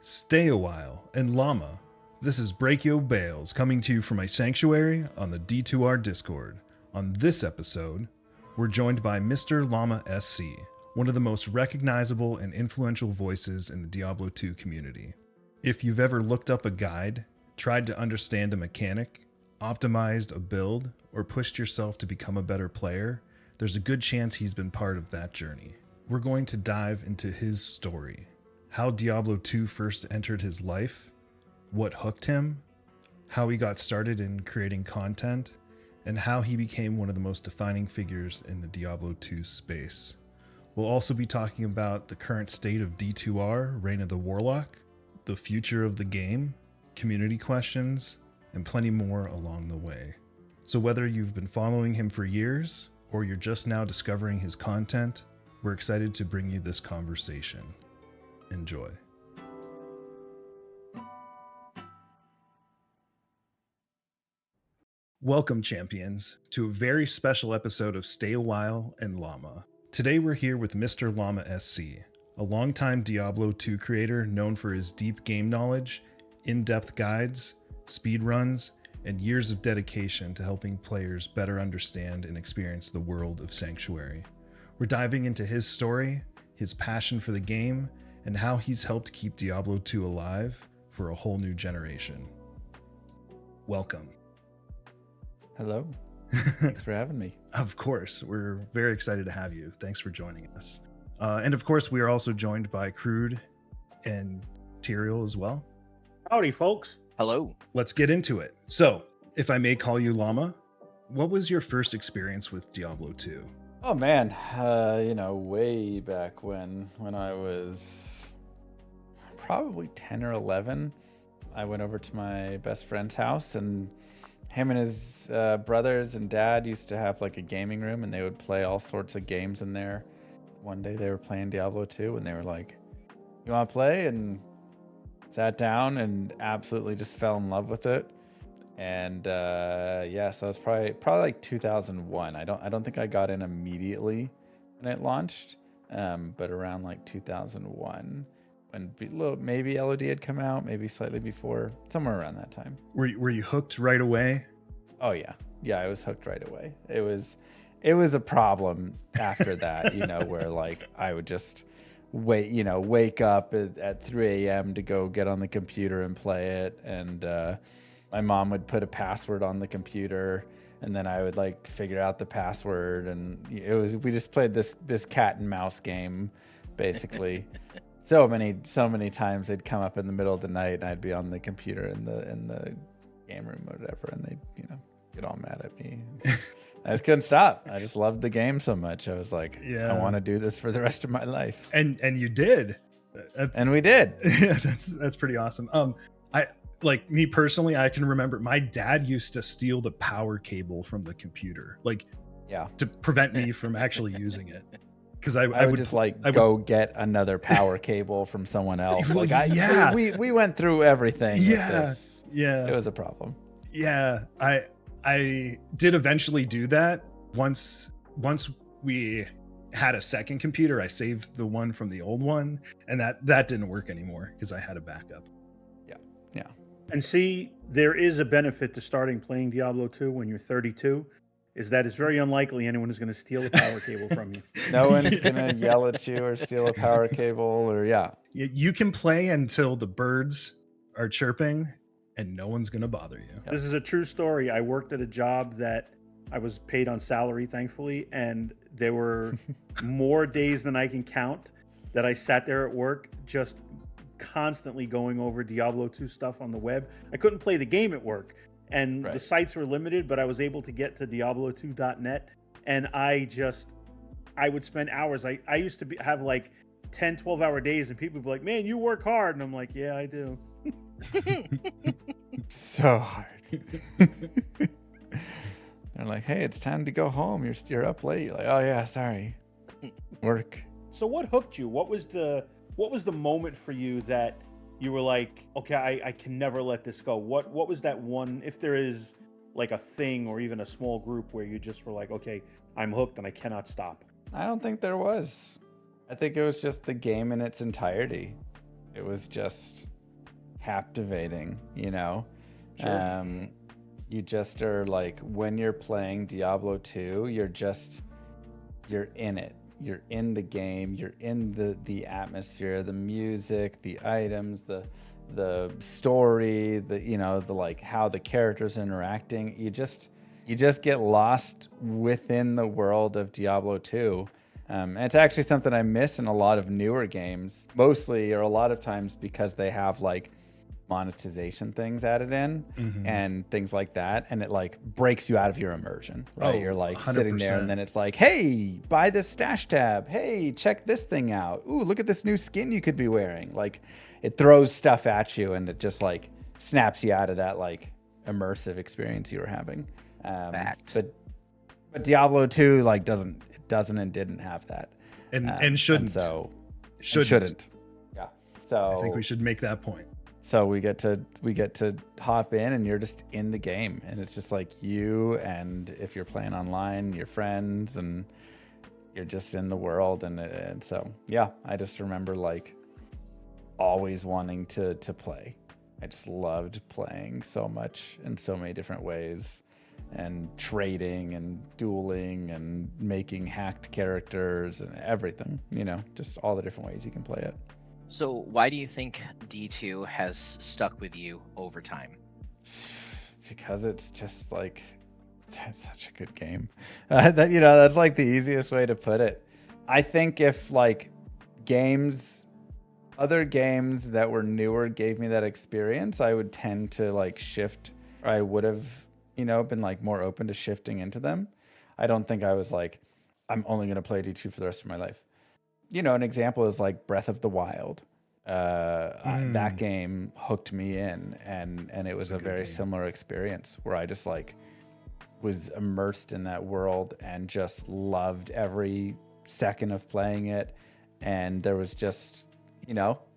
Stay Awhile, and Llama. This is Brachio Bales coming to you from my sanctuary on the D2R Discord. On this episode, we're joined by MrLlamaSC, one of the most recognizable and influential voices in the Diablo II community. If you've ever looked up a guide, tried to understand a mechanic, optimized a build, or pushed yourself to become a better player, there's a good chance he's been part of that journey. We're going to dive into his story, how Diablo II first entered his life, what hooked him, how he got started in creating content, and how he became one of the most defining figures in the Diablo II space. We'll also be talking about the current state of D2R, Reign of the Warlock, the future of the game, community questions, and plenty more along the way. So whether you've been following him for years, or you're just now discovering his content, we're excited to bring you this conversation. Enjoy. Welcome, champions, to a very special episode of Stay Awhile and Llama. Today we're here with MrLlamaSC, a longtime Diablo II creator known for his deep game knowledge, in-depth guides, speedruns, and years of dedication to helping players better understand and experience the world of Sanctuary. We're diving into his story, his passion for the game, and how he's helped keep Diablo II alive for a whole new generation. Welcome. Hello. Thanks for having me. Of course, we're very excited to have you. Thanks for joining us. And of course, we are also joined by Crude and Tyrael as well. Howdy, folks. Hello. Let's get into it. So, if I may call you Llama, what was your first experience with Diablo 2? Oh man, way back when I was probably 10 or 11, I went over to my best friend's house, and him and his brothers and dad used to have like a gaming room, and they would play all sorts of games in there. One day they were playing Diablo 2, and they were like, "You want to play?" And sat down and absolutely just fell in love with it. And so it was probably like 2001. I don't think I got in immediately when it launched, but around like 2001, when maybe LOD had come out, maybe slightly before, somewhere around that time. Were you hooked right away? Oh yeah, I was hooked right away. It was a problem after that, where like I would just wake up at 3 a.m. to go get on the computer and play it, and my mom would put a password on the computer, and then I would like figure out the password, and we just played this cat and mouse game basically. so many times they'd come up in the middle of the night, and I'd be on the computer in the game room or whatever, and they'd get all mad at me. I just couldn't stop. I just loved the game so much. I was like, I want to do this for the rest of my life. And you did. And we did. Yeah, that's pretty awesome. Like me personally, I can remember my dad used to steal the power cable from the computer, to prevent me from actually using it. Because I would just go get another power cable from someone else. We went through everything. Yeah, it was a problem. Yeah, I did eventually do that. Once we had a second computer, I saved the one from the old one, and that didn't work anymore because I had a backup. Yeah. And see, there is a benefit to starting playing Diablo 2 when you're 32, is that it's very unlikely anyone is going to steal a power cable from you. No one's going to yell at you or steal a power cable or You can play until the birds are chirping, and no one's going to bother you. This is a true story. I worked at a job that I was paid on salary, thankfully, and there were more days than I can count that I sat there at work just constantly going over Diablo 2 stuff on the web. I couldn't play the game at work, and the sites were limited, but I was able to get to Diablo2.net, and I would spend hours. I used to have like 10, 12-hour days, and people would be like, "Man, you work hard," and I'm like, "Yeah, I do." So hard. They're like, "Hey, it's time to go home. You're up late." You're like, "Oh yeah, sorry, work." So what hooked you? What was the moment for you that you were like, "Okay, I can never let this go"? What was that one, if there is like a thing or even a small group where you just were like, "Okay, I'm hooked and I cannot stop"? I don't think there was. I think it was just the game in its entirety. It was just captivating, you know. Sure. You just are like, when you're playing Diablo 2, you're in it. You're in the game, you're in the atmosphere, the music, the items, the story, the like how the characters are interacting. You just get lost within the world of Diablo 2. And it's actually something I miss in a lot of newer games, mostly or a lot of times because they have like monetization things added in and things like that, and it like breaks you out of your immersion, right? You're like 100%. sitting there and then it's like, hey, buy this stash tab, hey, check this thing out, ooh, look at this new skin you could be wearing. Like, it throws stuff at you and it just like snaps you out of that like immersive experience you were having. But Diablo 2 like doesn't and didn't have that, and shouldn't. And shouldn't. Yeah. So I think we should make that point. So we get to hop in and you're just in the game, and it's just like you, and if you're playing online, your friends, and you're just in the world. And so, yeah, I just remember like always wanting to play. I just loved playing so much in so many different ways, and trading and dueling and making hacked characters and everything, you know, just all the different ways you can play it. So why do you think D2 has stuck with you over time? Because it's just like, it's such a good game. That's like the easiest way to put it. I think if like other games that were newer gave me that experience, I would tend to like shift, or I would have, been like more open to shifting into them. I don't think I was like, I'm only going to play D2 for the rest of my life. An example is like Breath of the Wild. That game hooked me in, and it was a very similar experience where I just like was immersed in that world and just loved every second of playing it. And there was just,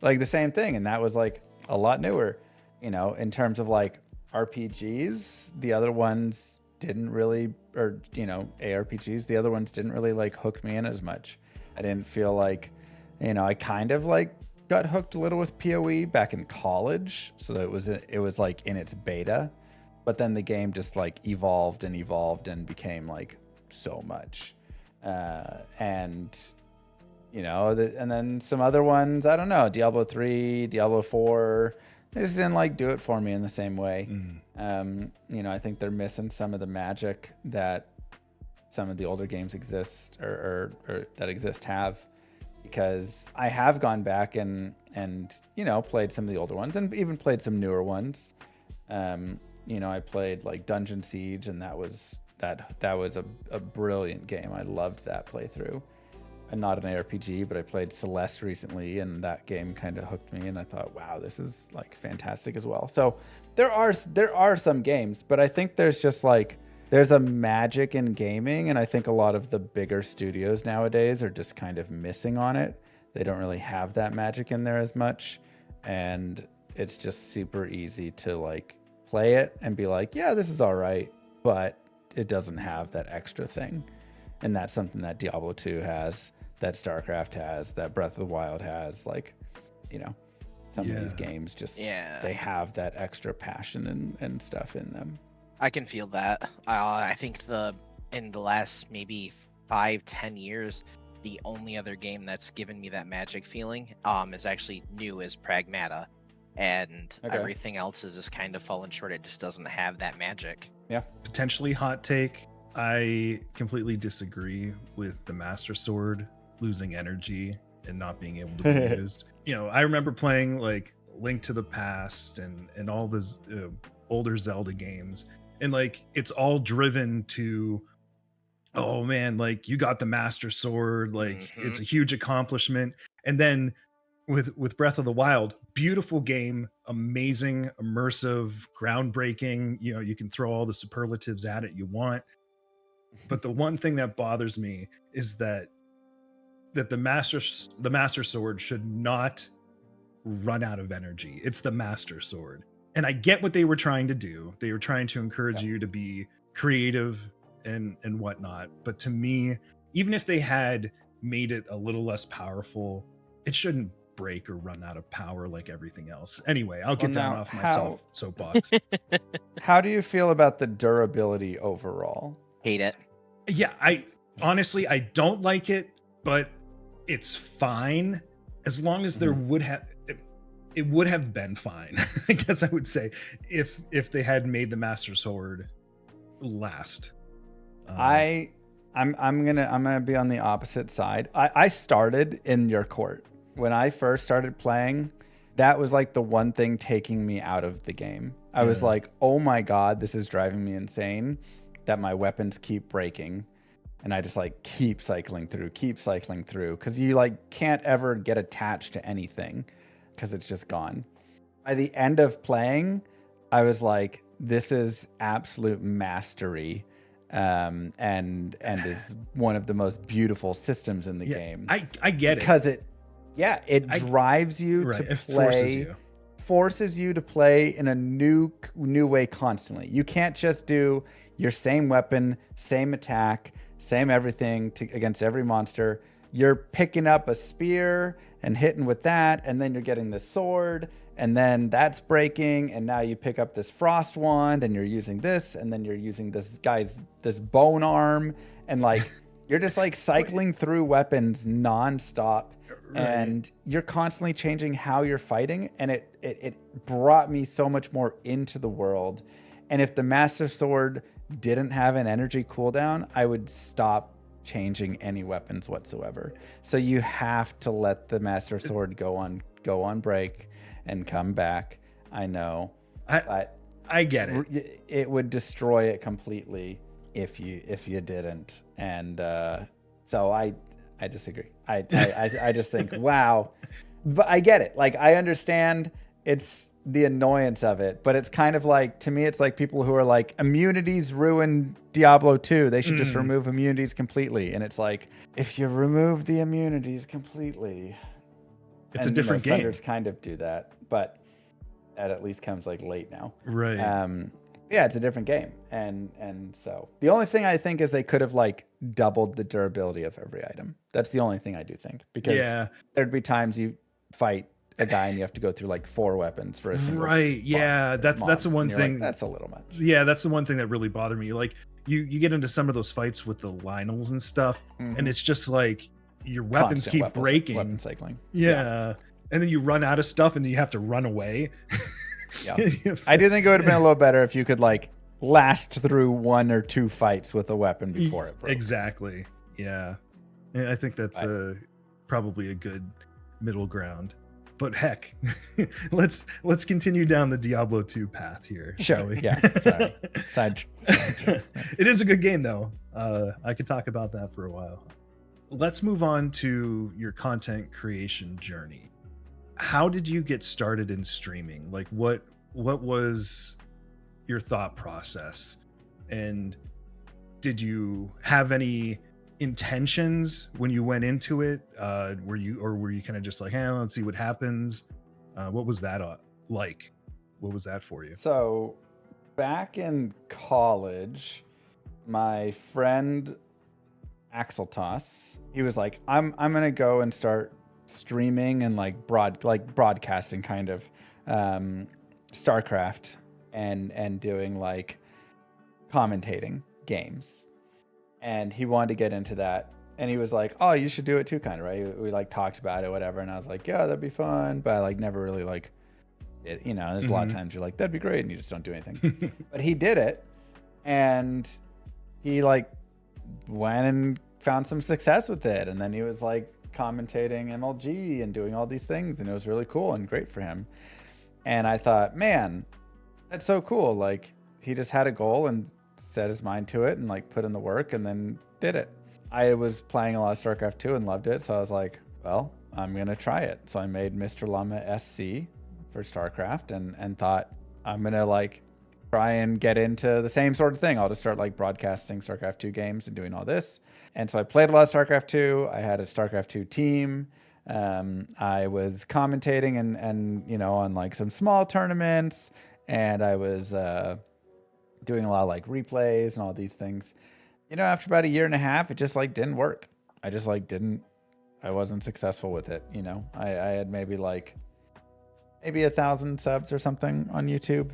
like the same thing. And that was like a lot newer, in terms of like RPGs. The other ones didn't really, or, ARPGs, the other ones didn't really like hook me in as much. I didn't feel like, I kind of like got hooked a little with PoE back in college. So it was like in its beta, but then the game just like evolved and became like so much. And then some other ones, I don't know, Diablo 3, Diablo 4, they just didn't like do it for me in the same way. I think they're missing some of the magic that some of the older games exist or that exist have, because I have gone back and played some of the older ones and even played some newer ones. I played like Dungeon Siege, and that was a brilliant game. I loved that playthrough. And not an ARPG, but I played Celeste recently, and that game kind of hooked me, and I thought, wow, this is like fantastic as well. So there are some games, but I think there's a magic in gaming, and I think a lot of the bigger studios nowadays are just kind of missing on it. They don't really have that magic in there as much, and it's just super easy to like play it and be like, yeah, this is all right, but it doesn't have that extra thing. And that's something that Diablo 2 has, that StarCraft has, that Breath of the Wild has. Like, some of these games just, they have that extra passion and stuff in them. I can feel that. I think in the last maybe 5-10 years, the only other game that's given me that magic feeling is actually new, is Pragmata. And everything else has just kind of fallen short. It just doesn't have that magic. Yeah. Potentially hot take. I completely disagree with the Master Sword losing energy and not being able to be used. I remember playing like Link to the Past and all those older Zelda games, and like it's all driven to, oh man, like you got the Master Sword, like it's a huge accomplishment. And then with Breath of the Wild, beautiful game, amazing, immersive, groundbreaking. You can throw all the superlatives at it you want. But the one thing that bothers me is that the Master Sword should not run out of energy. It's the Master Sword. And I get what they were trying to do. They were trying to encourage you to be creative and whatnot. But to me, even if they had made it a little less powerful, it shouldn't break or run out of power like everything else. Anyway, I'll get Well, down now, off my soapbox. How do you feel about the durability overall? Hate it. Yeah, I honestly I don't like it, but it's fine as long as there would have it would have been fine. I guess I would say if they had made the Master Sword last. I'm gonna be on the opposite side. I started in your court when I first started playing. That was like the one thing taking me out of the game. I was like, oh my god, this is driving me insane that my weapons keep breaking, and I just like keep cycling through because you like can't ever get attached to anything because it's just gone. By the end of playing, I was like, this is absolute mastery. And is one of the most beautiful systems in the game. I get because it drives you to play, forces you to play in a new way constantly. You can't just do your same weapon, same attack, same everything against every monster. You're picking up a spear and hitting with that, and then you're getting the sword, and then that's breaking, and now you pick up this frost wand and you're using this, and then you're using this bone arm, and like you're just like cycling through weapons nonstop. And you're constantly changing how you're fighting, and it brought me so much more into the world. And if the Master Sword didn't have an energy cooldown, I would stop changing any weapons whatsoever. So you have to let the Master Sword go on break and come back. I know, but I get it. It would destroy it completely if you didn't. And so I disagree. I just think, wow. But I get it. Like, I understand it's the annoyance of it, but it's kind of like, to me, it's like people who are like, immunities ruin Diablo 2. They should just remove immunities completely. And it's like, if you remove the immunities completely, it's a different game. Thunders kind of do that, but that at least comes like late now. Right. Yeah, it's a different game. And so the only thing I think is they could have like doubled the durability of every item. That's the only thing I do think, because there'd be times you fight a guy and you have to go through like 4 weapons for a single boss. That's the one thing. Like, that's a little much. Yeah, that's the one thing that really bothered me. Like you get into some of those fights with the Lionels and stuff, and it's just like your weapons keep breaking. Weapon cycling. Yeah. And then you run out of stuff and then you have to run away. Yeah. I do think it would have been a little better if you could like last through 1 or 2 fights with a weapon before it broke. Exactly. Yeah. I think that's probably a good middle ground. But heck, let's continue down the Diablo 2 path here. Sure. Yeah. Sorry. It is a good game though. I could talk about that for a while. Let's move on to your content creation journey. How did you get started in streaming? Like what was your thought process? And did you have any intentions when you went into it? Were you kind of just like, hey, let's see what happens? What was that like? What was that for you? So back in college, my friend Axel Toss, he was like, I'm gonna go and start streaming and like broadcasting kind of StarCraft and doing like commentating games. And he wanted to get into that. And he was like, oh, you should do it too, kind of, right? We like talked about it, whatever. And I was like, yeah, that'd be fun. But I like never really like it, you know, there's a lot of times you're like, that'd be great. And you just don't do anything. But he did it. And he like went and found some success with it. And then he was like commentating MLG and doing all these things. And it was really cool and great for him. And I thought, man, that's so cool. Like he just had a goal and set his mind to it and like put in the work and then did it. I was playing a lot of StarCraft 2 and loved it. So I was like, well, I'm going to try it. So I made MrLlamaSC for StarCraft and thought I'm going to like try and get into the same sort of thing. I'll just start like broadcasting StarCraft 2 games and doing all this. And so I played a lot of StarCraft 2. I had a StarCraft 2 team. I was commentating and you know, on like some small tournaments, and I was doing a lot of like replays and all these things. You know, after about a year and a half, it just like didn't work. I I wasn't successful with it. You know, I had maybe 1,000 subs or something on YouTube,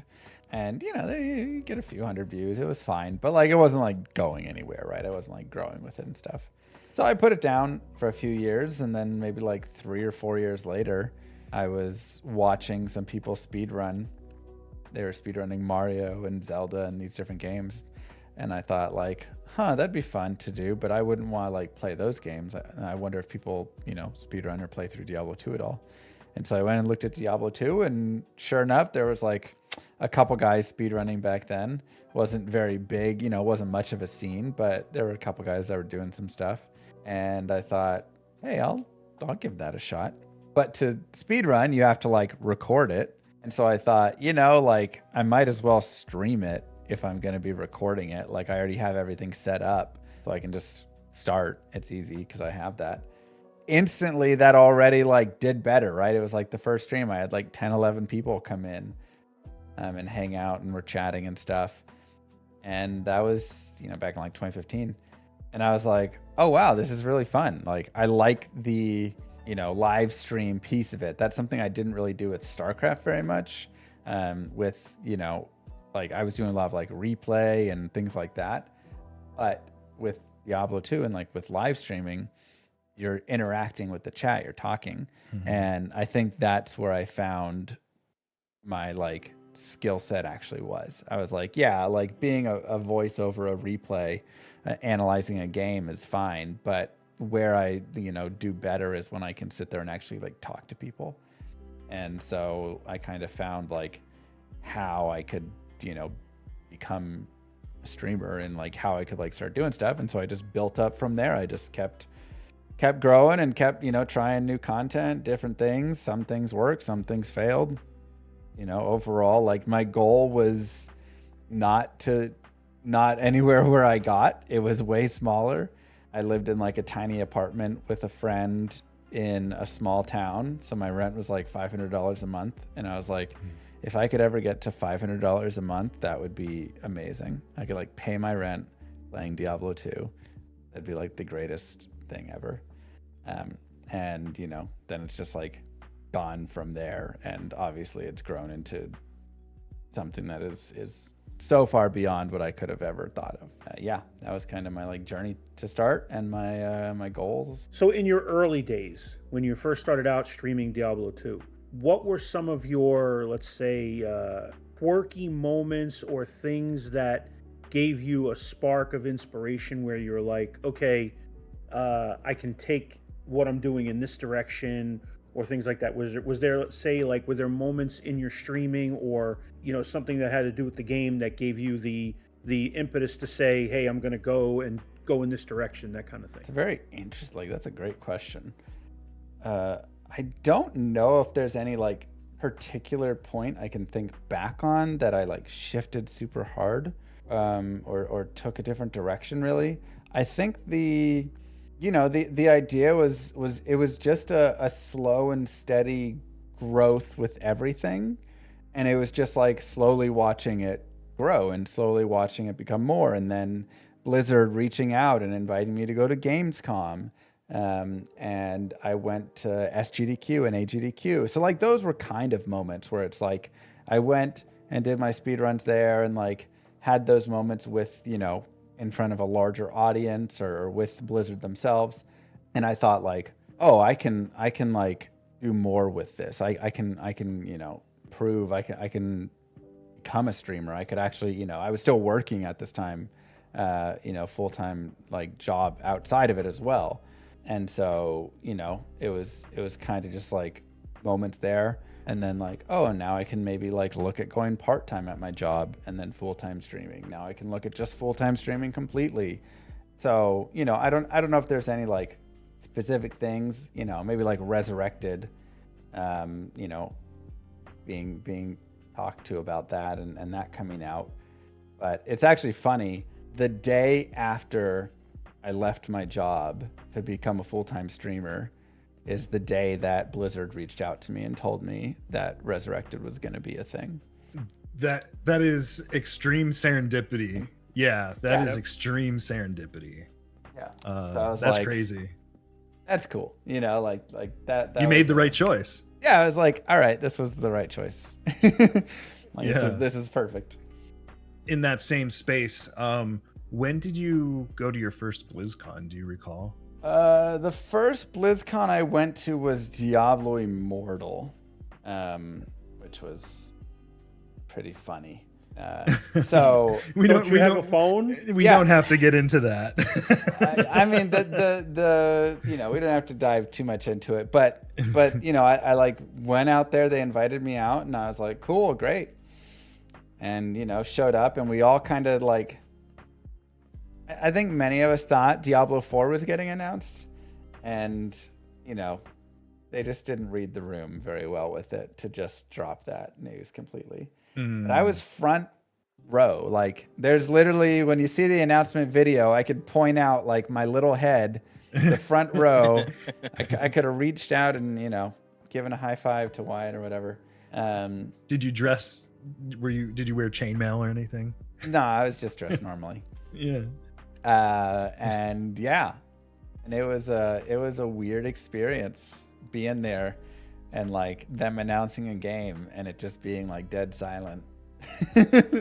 and you know, you get a few hundred views. It was fine, but like it wasn't like going anywhere, right? I wasn't like growing with it and stuff. So I put it down for a few years, and then maybe like 3 or 4 years later, I was watching some people speedrun. They were speedrunning Mario and Zelda and these different games. And I thought like, that'd be fun to do, but I wouldn't want to like play those games. I wonder if people, you know, speedrun or play through Diablo 2 at all. And so I went and looked at Diablo 2, and sure enough, there was like a couple guys speedrunning back then. Wasn't very big, you know, wasn't much of a scene, but there were a couple guys that were doing some stuff. And I thought, hey, I'll give that a shot. But to speedrun, you have to like record it. And so I thought, you know, like I might as well stream it if I'm going to be recording it. Like I already have everything set up, so I can just start. It's easy because I have that. Instantly, that already like did better, right? It was like the first stream. I had like 10, 11 people come in and hang out, and we're chatting and stuff. And that was, you know, back in like 2015. And I was like, oh, wow, this is really fun. Like I like the, you know, live stream piece of it. That's something I didn't really do with StarCraft very much. With, you know, like I was doing a lot of like replay and things like that. But with Diablo 2 and like with live streaming, you're interacting with the chat, you're talking. Mm-hmm. And I think that's where I found my like skill set actually was. I was like, yeah, like being a voice over a replay, analyzing a game is fine. But where I, you know, do better is when I can sit there and actually like talk to people. And so I kind of found like how I could, you know, become a streamer and like how I could like start doing stuff. And so I just built up from there. I just kept growing and kept, you know, trying new content, different things. Some things worked, some things failed. You know, overall, like my goal was not anywhere where I got. It was way smaller. I lived in like a tiny apartment with a friend in a small town. So my rent was like $500 a month. And I was like, if I could ever get to $500 a month, that would be amazing. I could like pay my rent playing Diablo 2. That'd be like the greatest thing ever. And, you know, then it's just like gone from there. And obviously it's grown into something that is so far beyond what I could have ever thought of. Yeah, that was kind of my like journey to start and my goals. So in your early days, when you first started out streaming Diablo 2, what were some of your, let's say, quirky moments or things that gave you a spark of inspiration where you're like, okay, I can take what I'm doing in this direction, or things like that? Was there, let's say, like, were there moments in your streaming or, you know, something that had to do with the game that gave you the impetus to say, hey, I'm going to go in this direction, that kind of thing? It's a very interesting, like, that's a great question. I don't know if there's any like particular point I can think back on that I like shifted super hard, or took a different direction really. I think the idea was it was just a slow and steady growth with everything. And it was just like slowly watching it grow and slowly watching it become more. And then Blizzard reaching out and inviting me to go to Gamescom. And I went to SGDQ and AGDQ. So like those were kind of moments where it's like I went and did my speedruns there and like had those moments with, you know, in front of a larger audience or with Blizzard themselves. And I thought like, oh, I can like do more with this. I can, you know, prove I can become a streamer. I could actually, you know, I was still working at this time, you know, full-time like job outside of it as well. And so, you know, it was kind of just like moments there. And then like, oh, and now I can maybe like look at going part-time at my job and then full-time streaming. Now I can look at just full-time streaming completely. So, you know, I don't know if there's any like specific things, you know, maybe like Resurrected, you know, being talked to about that and that coming out. But it's actually funny. The day after I left my job to become a full-time streamer is the day that Blizzard reached out to me and told me that Resurrected was going to be a thing. That is extreme serendipity. Yeah, that is extreme serendipity. Yeah. So I was that's like, crazy. that's cool. You know, like that You made the right choice. Yeah, I was like, all right, this was the right choice. This is perfect. In that same space, when did you go to your first BlizzCon? Do you recall? The first BlizzCon I went to was Diablo Immortal, which was pretty funny. So we don't have a phone. We don't have to get into that. I mean, the we don't have to dive too much into it, but I like went out there. They invited me out, and I was like, cool, great, and showed up, and we all kind of like. I think many of us thought Diablo 4 was getting announced, and they just didn't read the room very well with it to just drop that news completely. But I was front row. Like, there's literally, when you see the announcement video, I could point out like my little head, the front row. I could have reached out and given a high five to Wyatt or whatever. Did you dress? Did you wear chainmail or anything? No, I was just dressed normally. Yeah. And it was a weird experience being there and like them announcing a game and it just being like dead silent.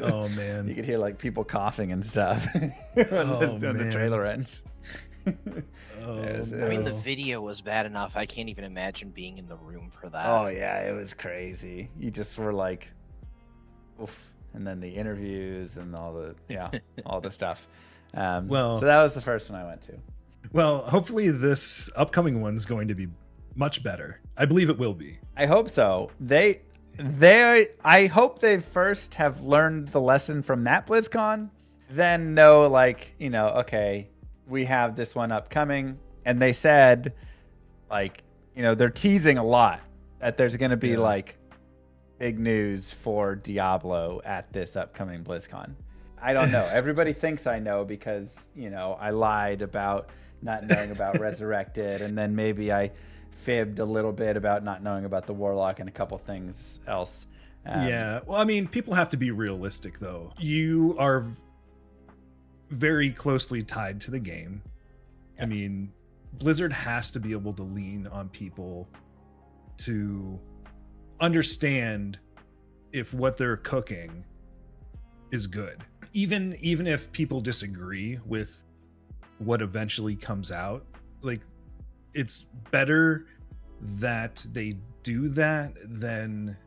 Oh man, you could hear like people coughing and stuff when the trailer ends. I mean, the video was bad enough. I can't even imagine being in the room for that. Oh yeah, it was crazy. You just were like, oof. And then the interviews and all the stuff. So that was the first one I went to. Well, hopefully this upcoming one's going to be much better. I believe it will be. I hope so. I hope they first have learned the lesson from that BlizzCon, then know like, okay, we have this one upcoming. And they said like, they're teasing a lot that there's going to be like big news for Diablo at this upcoming BlizzCon. I don't know. Everybody thinks I know because, I lied about not knowing about Resurrected, and then maybe I fibbed a little bit about not knowing about the Warlock and a couple things else. Yeah. Well, I mean, people have to be realistic, though. You are very closely tied to the game. Yeah. I mean, Blizzard has to be able to lean on people to understand if what they're cooking is good. Even if people disagree with what eventually comes out, like, it's better that they do that than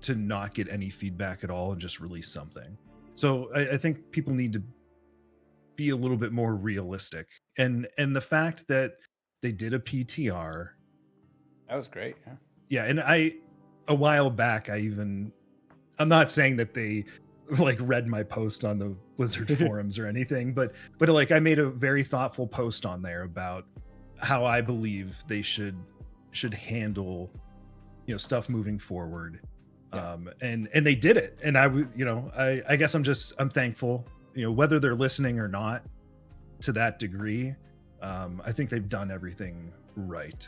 to not get any feedback at all and just release something. So I think people need to be a little bit more realistic. And the fact that they did a PTR, that was great. Yeah, and a while back, I'm not saying that they like read my post on the Blizzard forums or anything, but like I made a very thoughtful post on there about how I believe they should handle stuff moving forward. And they did it, and I guess I'm thankful, whether they're listening or not to that degree. I think they've done everything right.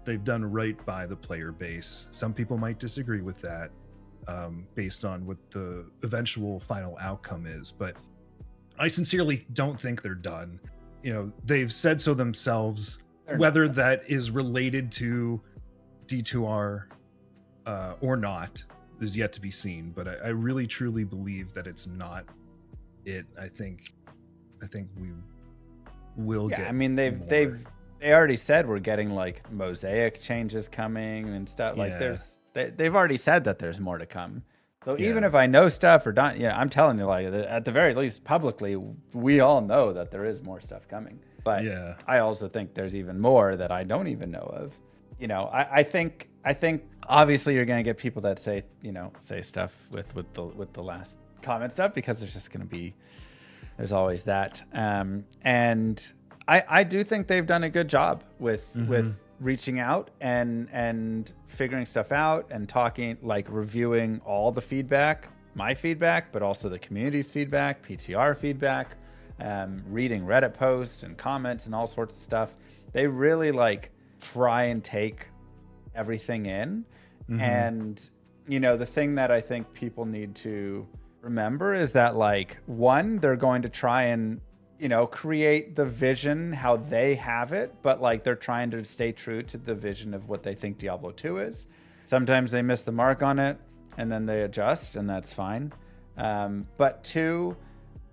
They've done right by the player base. Some people might disagree with that based on what the eventual final outcome is, but I sincerely don't think they're done. They've said so themselves. Whether that is related to D2R or not is yet to be seen, but I really truly believe that it's not it. I think we will get. I mean, they already said we're getting like mosaic changes coming and stuff. Like they've already said that there's more to come. So even if I know stuff or don't, I'm telling you, like at the very least publicly, we all know that there is more stuff coming. But I also think there's even more that I don't even know of. I think obviously you're going to get people that say stuff with the last comment stuff, because there's just going to be, there's always that. And I do think they've done a good job with reaching out and figuring stuff out and talking, like reviewing all the feedback, my feedback, but also the community's feedback, PTR feedback, reading Reddit posts and comments and all sorts of stuff. They really like try and take everything in. And the thing that I think people need to remember is that, like, one, they're going to try and create the vision how they have it, but like they're trying to stay true to the vision of what they think Diablo 2 is. Sometimes they miss the mark on it and then they adjust, and that's fine. But 2,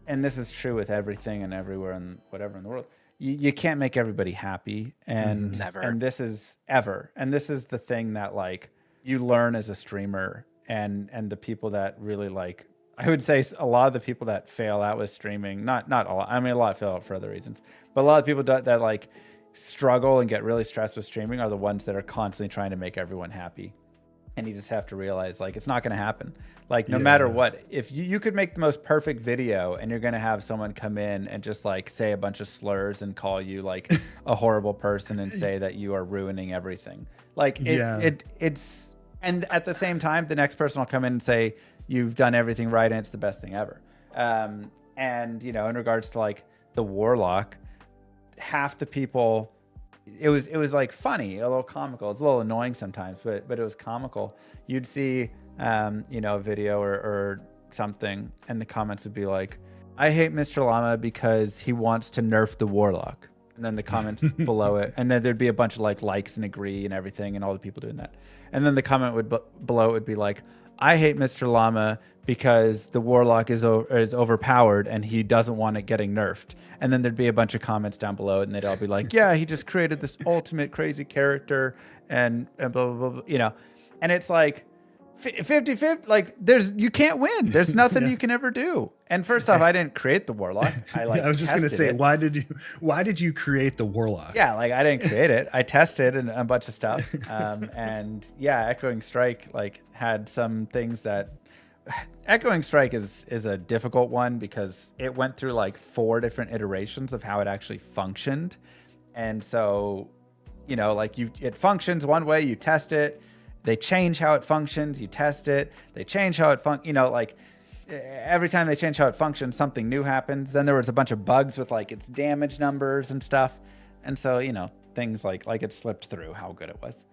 and this is true with everything and everywhere and whatever in the world, you can't make everybody happy. And Never. And this is the thing that like you learn as a streamer, and the people that really like, I would say a lot of the people that fail out with streaming, not a lot. I mean, a lot fail out for other reasons, but a lot of people that like struggle and get really stressed with streaming are the ones that are constantly trying to make everyone happy. And you just have to realize like, it's not going to happen. Like no matter what, if you could make the most perfect video and you're going to have someone come in and just like say a bunch of slurs and call you like a horrible person and say that you are ruining everything. Like it's, and at the same time, the next person will come in and say, you've done everything right and it's the best thing ever. And in regards to like the Warlock, half the people, it was like funny, a little comical. It's a little annoying sometimes, but it was comical. You'd see a video or something, and the comments would be like, I hate MrLlama because he wants to nerf the Warlock. And then the comments below it, and then there'd be a bunch of like likes and agree and everything, and all the people doing that. And then the comment below it would be like, I hate MrLlama because the Warlock is overpowered and he doesn't want it getting nerfed. And then there'd be a bunch of comments down below it, and they'd all be like, yeah, he just created this ultimate crazy character and blah, blah, blah, And it's like 50-50, like you can't win. There's nothing you can ever do. And first off, I didn't create the Warlock. I was just going to say, why did you create the Warlock? Yeah, like I didn't create it. I tested and a bunch of stuff. And yeah, Echoing Strike like had some things that Echoing Strike is a difficult one because it went through like 4 different iterations of how it actually functioned. And so, it functions one way, you test it, they change how it functions, you test it, they change how it every time they change how it functions, something new happens. Then there was a bunch of bugs with like its damage numbers and stuff. And so, things like it slipped through how good it was.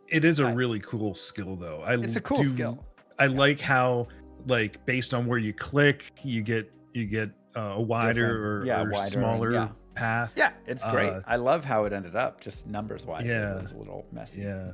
It is a really cool skill though. It's a cool skill. I like how like based on where you click, you get a wider or smaller path. Yeah, it's great. I love how it ended up just numbers wise. Yeah. It was a little messy. Yeah.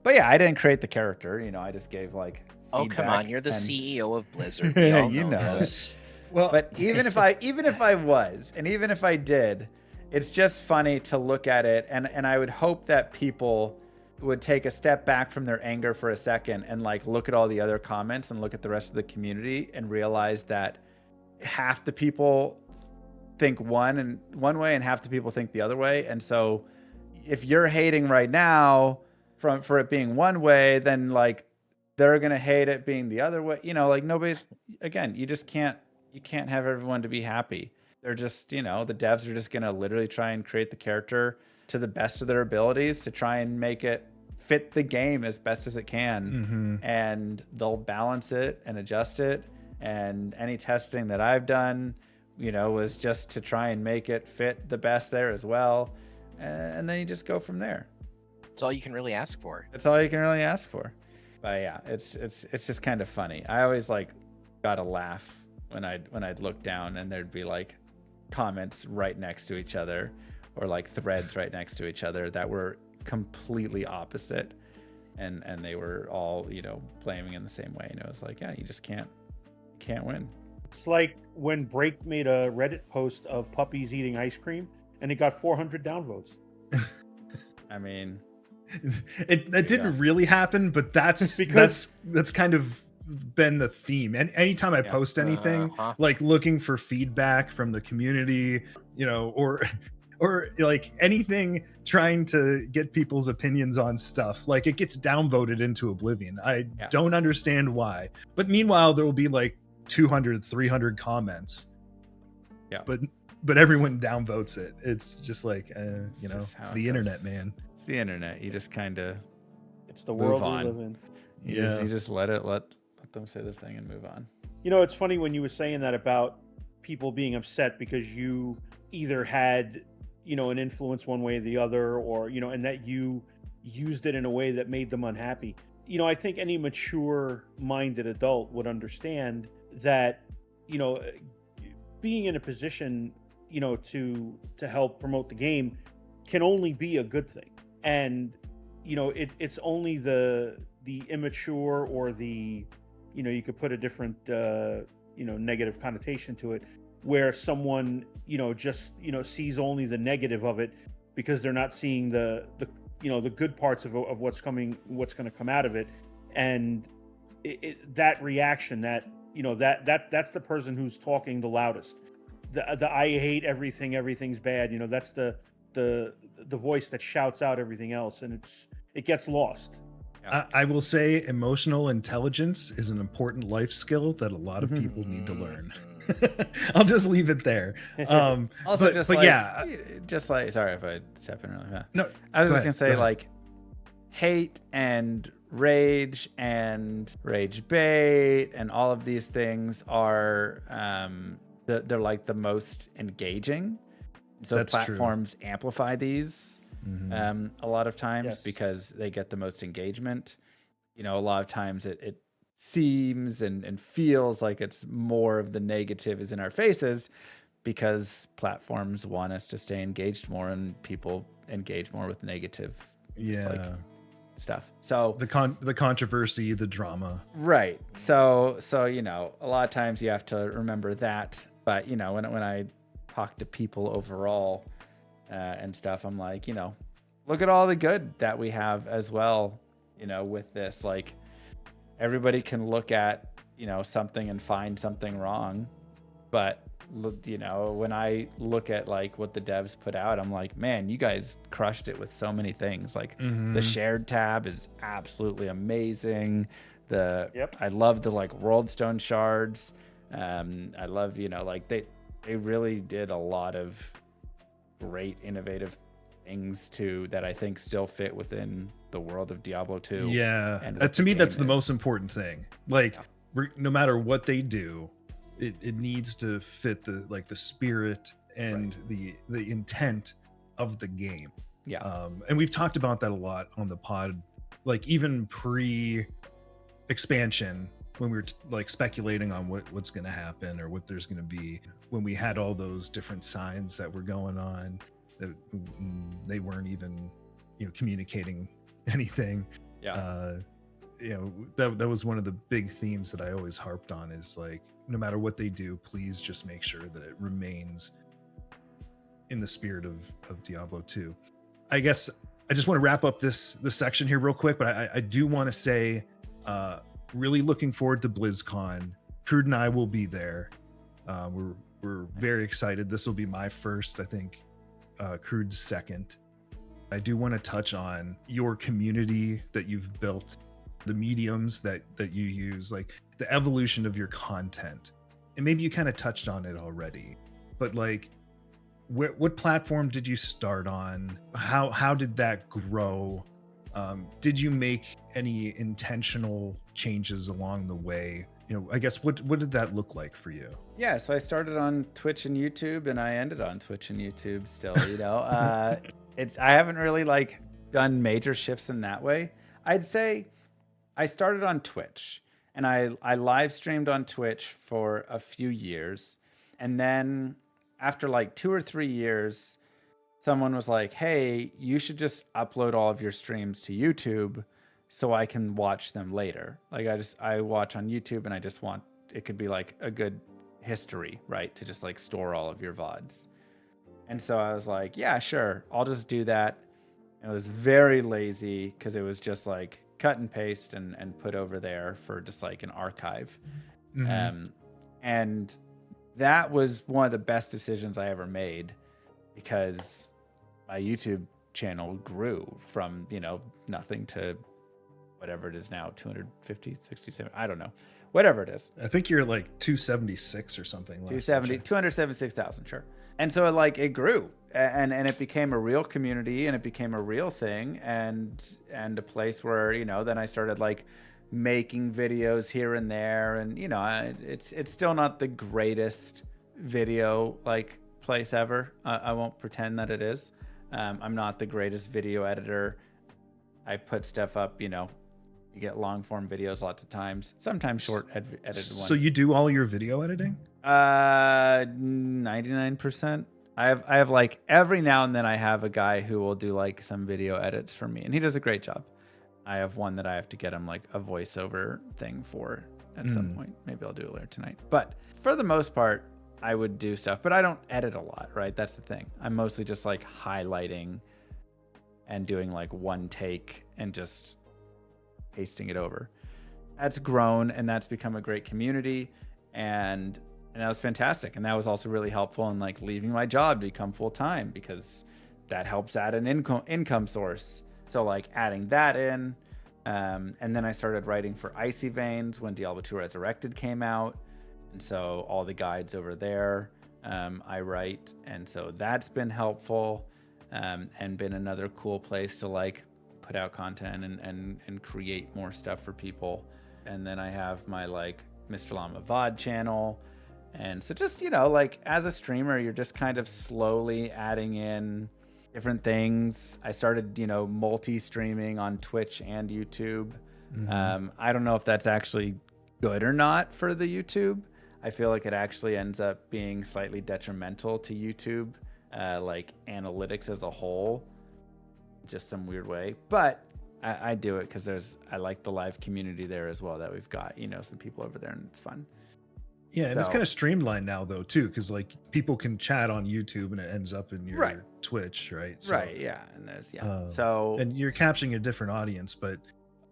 But yeah, I didn't create the character. I just gave like oh come on, you're the CEO of Blizzard. Yeah, you know it. Well, but even if I was, and even if I did, it's just funny to look at it, and I would hope that people would take a step back from their anger for a second and like look at all the other comments and look at the rest of the community and realize that half the people think one way and half the people think the other way. And so if you're hating right now for it being one way, then like they're gonna hate it being the other way. Like nobody's, again, you can't have everyone to be happy. They're just, the devs are just gonna literally try and create the character to the best of their abilities to try and make it fit the game as best as it can. Mm-hmm. And they'll balance it and adjust it. And any testing that I've done, was just to try and make it fit the best there as well. And then you just go from there. That's all you can really ask for. That's all you can really ask for. But yeah, it's just kind of funny. I always like got a laugh when I'd look down and there'd be like comments right next to each other, or like threads right next to each other that were completely opposite, and they were all blaming in the same way. And it was like, yeah, you just can't win. It's like when Break made a Reddit post of puppies eating ice cream and it got 400 downvotes. I mean, that didn't really happen, but that's because that's kind of been the theme. And anytime I post anything, like looking for feedback from the community, or like anything trying to get people's opinions on stuff, like it gets downvoted into oblivion. I don't understand why. But meanwhile, there will be like 200, 300 comments. Yeah. But everyone downvotes it. It's just like, it's the internet, man. It's the internet. You just kind of, it's the world we live in. You just let them say their thing and move on. It's funny when you were saying that about people being upset because you either had an influence one way or the other, or and that you used it in a way that made them unhappy. I think any mature minded adult would understand that being in a position to help promote the game can only be a good thing. And it's only the immature or the you could put a different negative connotation to it, where someone just sees only the negative of it because they're not seeing the good parts of what's going to come out of it. And that reaction, that's the person who's talking the loudest. The I hate everything, everything's bad, that's the voice that shouts out everything else, and it gets lost. I will say emotional intelligence is an important life skill that a lot of people need to learn. I'll just leave it there. Also, but sorry if I step in really fast. No, I was just gonna say, like, hate and rage bait and all of these things are they're like the most engaging. So That's platforms amplify these a lot of times, Yes. because they get the most engagement. A lot of times it seems and feels like it's more of the negative is in our faces, because platforms want us to stay engaged more, and people engage more with negative stuff. So the controversy, the drama. Right. So a lot of times you have to remember that. But when I talk to people overall and stuff, I'm like, look at all the good that we have as well. With this, like, everybody can look at something and find something wrong, but when I look at like what the devs put out, I'm like, man, you guys crushed it with so many things. Like the shared tab is absolutely amazing. I love the like world stone shards. I love like they really did a lot of great innovative things too that I think still fit within the world of Diablo 2. Yeah, and to me that's the most important thing. Like, no matter what they do, it needs to fit the spirit and the intent of the game. Yeah. And we've talked about that a lot on the pod, like even pre expansion, when we were like speculating on what's going to happen or what there's going to be, when we had all those different signs that were going on, that they weren't even communicating anything. That was one of the big themes that I always harped on, is like, no matter what they do, please just make sure that it remains in the spirit of Diablo 2. I guess I just want to wrap up this section here real quick, but I do want to say, really looking forward to BlizzCon. Crude and I will be there. We're very excited. This will be my first, I think, Crude's second. I do want to touch on your community that you've built, the mediums that you use, like the evolution of your content. And maybe you kind of touched on it already, but like, what platform did you start on? How did that grow? Did you make any intentional changes along the way? I guess what did that look like for you? Yeah, so I started on Twitch and YouTube, and I ended on Twitch and YouTube still. I haven't really like done major shifts in that way. I'd say I started on Twitch, and I live streamed on Twitch for a few years, and then after like 2 or 3 years, someone was like, hey, you should just upload all of your streams to YouTube so I can watch them later. Like I watch on YouTube, and I just want, it could be like a good history, right? To just like store all of your VODs. And so I was like, yeah, sure, I'll just do that. It was very lazy because it was just like cut and paste and put over there for just like an archive. And that was one of the best decisions I ever made, because my YouTube channel grew from, nothing to whatever it is now, 250, 67, I don't know, whatever it is. I think you're like 276 or something. 276,000, sure. And so it grew, and it became a real community, and it became a real thing, and a place where, then I started like making videos here and there, and it's still not the greatest video like place ever. I won't pretend that it is. I'm not the greatest video editor. I put stuff up, you get long form videos lots of times, sometimes short edited ones. So you do all your video editing? 99%. I have like every now and then I have a guy who will do like some video edits for me, and he does a great job. I have one that I have to get him like a voiceover thing for at some point. Maybe I'll do it later tonight. But for the most part, I would do stuff, but I don't edit a lot, right? That's the thing. I'm mostly just like highlighting and doing like one take and just pasting it over. That's grown and that's become a great community, and that was fantastic. And that was also really helpful in like leaving my job to become full time, because that helps add an income source. So like adding that in, and then I started writing for Icy Veins when Diablo II Resurrected came out, and so all the guides over there I write, and so that's been helpful, and been another cool place to like put out content and create more stuff for people. And then I have my like MrLlama VOD channel. And so just, you know, like as a streamer, you're just kind of slowly adding in different things. I started, you know, multi-streaming on Twitch and YouTube. I don't know if that's actually good or not for the YouTube. I feel like it actually ends up being slightly detrimental to YouTube, like analytics as a whole, just some weird way. But I do it because I like the live community there as well that we've got, you know, some people over there, and it's fun. Yeah, and it's kind of streamlined now though too, because like people can chat on YouTube and it ends up in your Twitch, right? So, right. Yeah, and there's so and you're capturing a different audience, but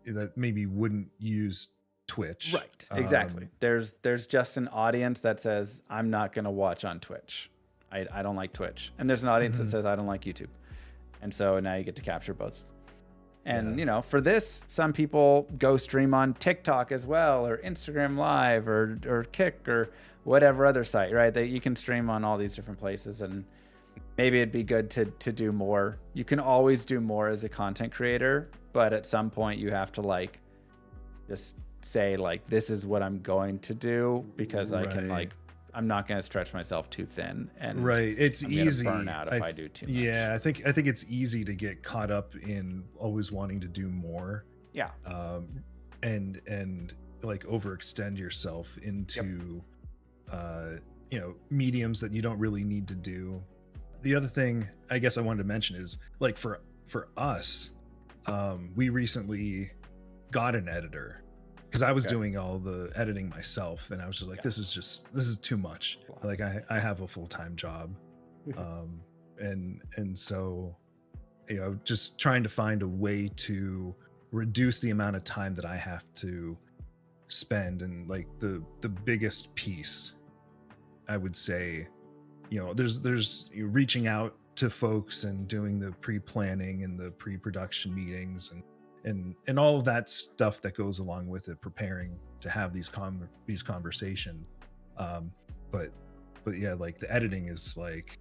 that maybe wouldn't use Twitch. Right. Exactly. There's just an audience that says I'm not going to watch on Twitch. I don't like Twitch, and there's an audience that says I don't like YouTube, and so now you get to capture both. And, you know, for this, some people go stream on TikTok as well, or Instagram Live, or Kick, or whatever other site, right? That you can stream on all these different places, and maybe it'd be good to do more. You can always do more as a content creator, but at some point you have to like just say like, this is what I'm going to do, because I can like, I'm not going to stretch myself too thin, and it's I'm easy burn out if I do too much. Yeah, I think it's easy to get caught up in always wanting to do more. Yeah. And like overextend yourself into you know, mediums that you don't really need to do. The other thing I guess I wanted to mention is like for us, we recently got an editor, because I was doing all the editing myself, and I was just like, this is too much. Like I have a full-time job. And so, you know, just trying to find a way to reduce the amount of time that I have to spend. And like the biggest piece, I would say, you know, there's reaching out to folks and doing the pre-planning and the pre-production meetings and all of that stuff that goes along with it, preparing to have these conversations. But yeah, like the editing is like,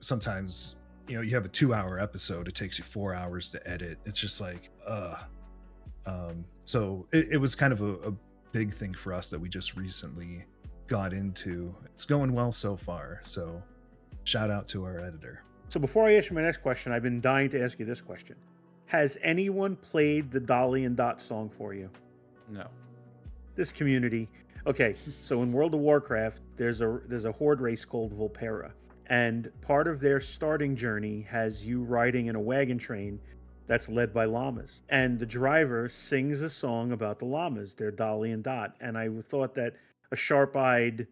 sometimes, you know, you have a 2-hour episode, it takes you 4 hours to edit. It's just like, so it was kind of a big thing for us that we just recently got into. It's going well so far. So shout out to our editor. So before I ask you my next question, I've been dying to ask you this question. Has anyone played the Dolly and Dot song for you? No. This community. Okay, so in World of Warcraft, there's a horde race called Volpera, and part of their starting journey has you riding in a wagon train that's led by llamas, and the driver sings a song about the llamas. They're Dolly and Dot, and I thought that a sharp-eyed,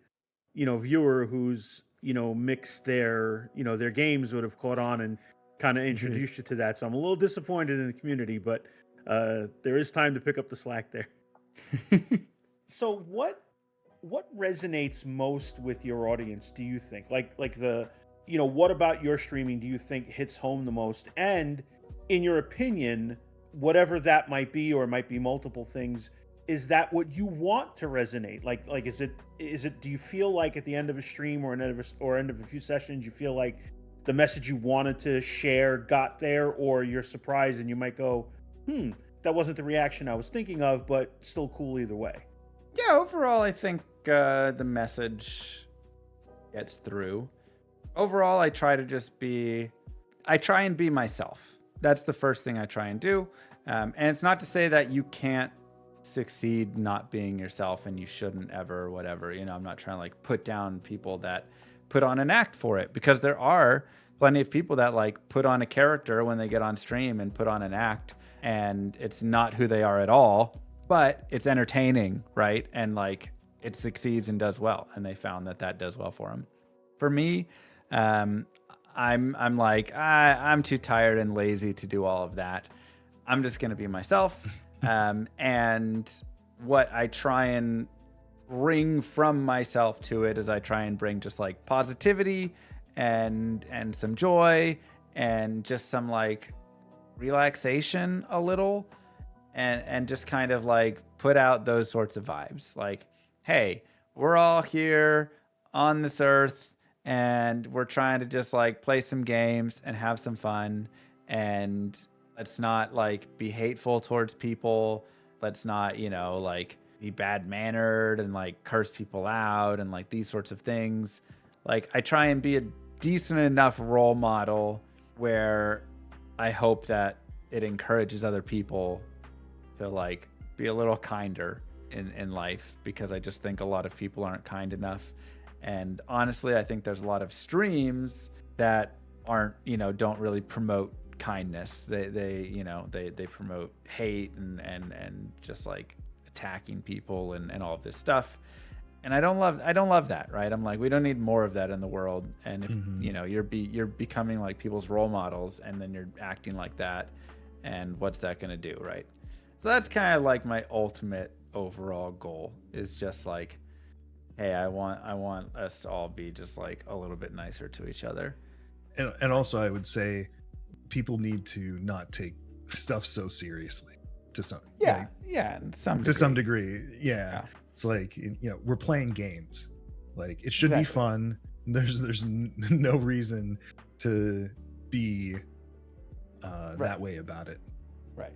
you know, viewer who's, you know, mixed their games would have caught on and kind of introduced you to that. So I'm a little disappointed in the community, but there is time to pick up the slack there. So what resonates most with your audience, do you think? Like the, you know, what about your streaming do you think hits home the most? And in your opinion, whatever that might be, or it might be multiple things, is that what you want to resonate? Like is it do you feel like at the end of a stream or end of a few sessions, you feel like the message you wanted to share got there, or you're surprised and you might go, that wasn't the reaction I was thinking of, but still cool either way? Yeah, overall, I think the message gets through. Overall, I try and be myself. That's the first thing I try and do. And it's not to say that you can't succeed not being yourself and you shouldn't ever, whatever. You know, I'm not trying to like put down people that put on an act for it, because there are plenty of people that like put on a character when they get on stream and put on an act, and it's not who they are at all, but it's entertaining, right? And like it succeeds and does well, and they found that does well for them. For me, I'm like, I'm too tired and lazy to do all of that. I'm just gonna be myself. And what I try and bring from myself to it is I try and bring just like positivity and some joy and just some like relaxation a little, and just kind of like put out those sorts of vibes. Like, hey, we're all here on this earth and we're trying to just like play some games and have some fun, and let's not like be hateful towards people. Let's not, like be bad mannered and like curse people out and like these sorts of things. Like I try and be a decent enough role model where I hope that it encourages other people to like be a little kinder in life, because I just think a lot of people aren't kind enough. And honestly, I think there's a lot of streams that aren't, don't really promote kindness. They promote hate and just like attacking people and all of this stuff. And I don't love that, right? I'm like, we don't need more of that in the world. And if you're becoming like people's role models, and then you're acting like that, and what's that going to do, right? So that's kind of like my ultimate overall goal, is just like, hey, I want us to all be just like a little bit nicer to each other. And also I would say people need to not take stuff so seriously to some degree. Yeah. It's like, we're playing games. Like it should be fun. There's no reason to be that way about it. Right.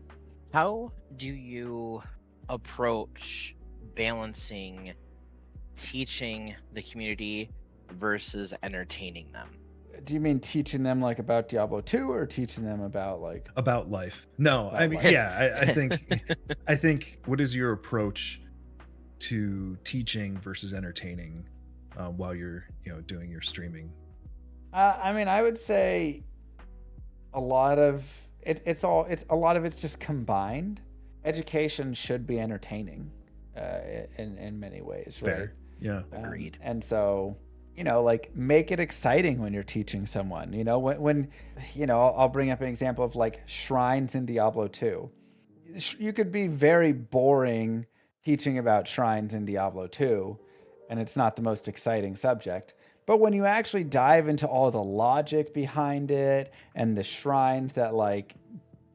How do you approach balancing teaching the community versus entertaining them? Do you mean teaching them like about Diablo 2, or teaching them about like about life? No, I mean, life. I think what is your approach to teaching versus entertaining while you're doing your streaming? I mean, I would say a lot of it's a lot of it's just combined. Education should be entertaining in many ways. Fair. Right? Yeah. Agreed. And so, like make it exciting when you're teaching someone. When I'll bring up an example of like shrines in Diablo 2. You could be very boring teaching about shrines in Diablo 2, and it's not the most exciting subject. But when you actually dive into all the logic behind it and the shrines that like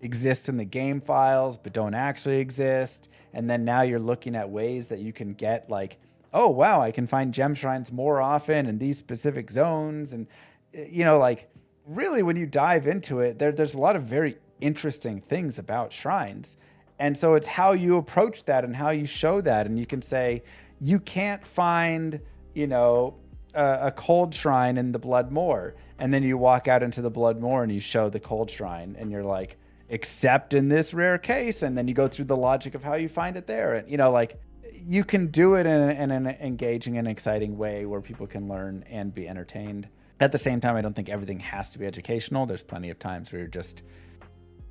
exist in the game files but don't actually exist, and then now you're looking at ways that you can get like, oh wow, I can find gem shrines more often in these specific zones, and like really when you dive into it, there's a lot of very interesting things about shrines. And so it's how you approach that and how you show that. And you can say, you can't find, a cold shrine in the Blood Moor. And then you walk out into the Blood Moor and you show the cold shrine, and you're like, except in this rare case. And then you go through the logic of how you find it there. And, like you can do it in an engaging and exciting way where people can learn and be entertained. At the same time, I don't think everything has to be educational. There's plenty of times where you're just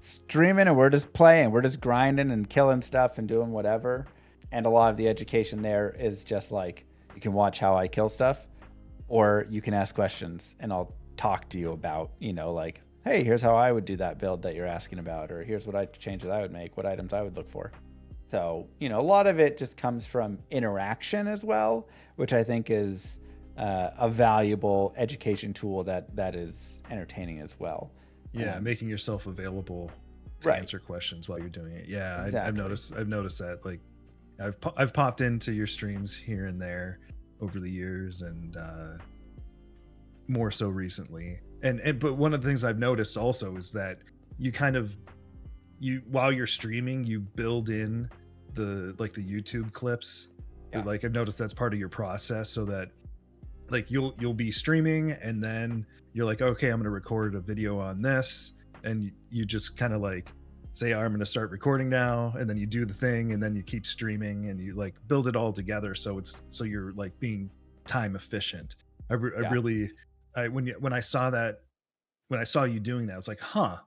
streaming and we're just playing, we're just grinding and killing stuff and doing whatever. And a lot of the education there is just like, you can watch how I kill stuff, or you can ask questions and I'll talk to you about, like, hey, here's how I would do that build that you're asking about, or here's what changes I would make, what items I would look for. So, a lot of it just comes from interaction as well, which I think is a valuable education tool that is entertaining as well. Yeah, making yourself available to answer questions while you're doing it. Yeah, exactly. I've noticed that. Like, I've popped into your streams here and there over the years, and more so recently. But one of the things I've noticed also is that while you're streaming, you build in the YouTube clips. Yeah. Like I've noticed that's part of your process, so that like you'll be streaming and then you're like, okay, I'm going to record a video on this, and you just kind of like say, I'm going to start recording now, and then you do the thing, and then you keep streaming, and you like build it all together, so you're like being time efficient. I really, when I saw that, when I saw you doing that, I was like, huh,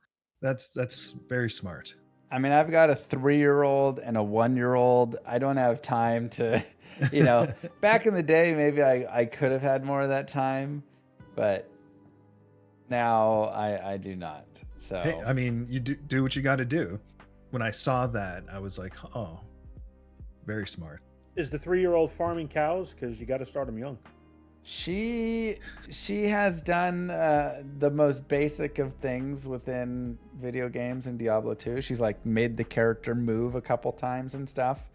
that's very smart. I mean, I've got a 3-year-old and a 1-year-old. I don't have time to, you know, back in the day, maybe I could have had more of that time, but now I do not. So, Hey, I mean, you do what you got to do. When I saw that, I was like, oh, very smart. Is the 3-year-old farming cows? Because you got to start them young. she has done the most basic of things within video games in Diablo 2. She's like made the character move a couple times and stuff.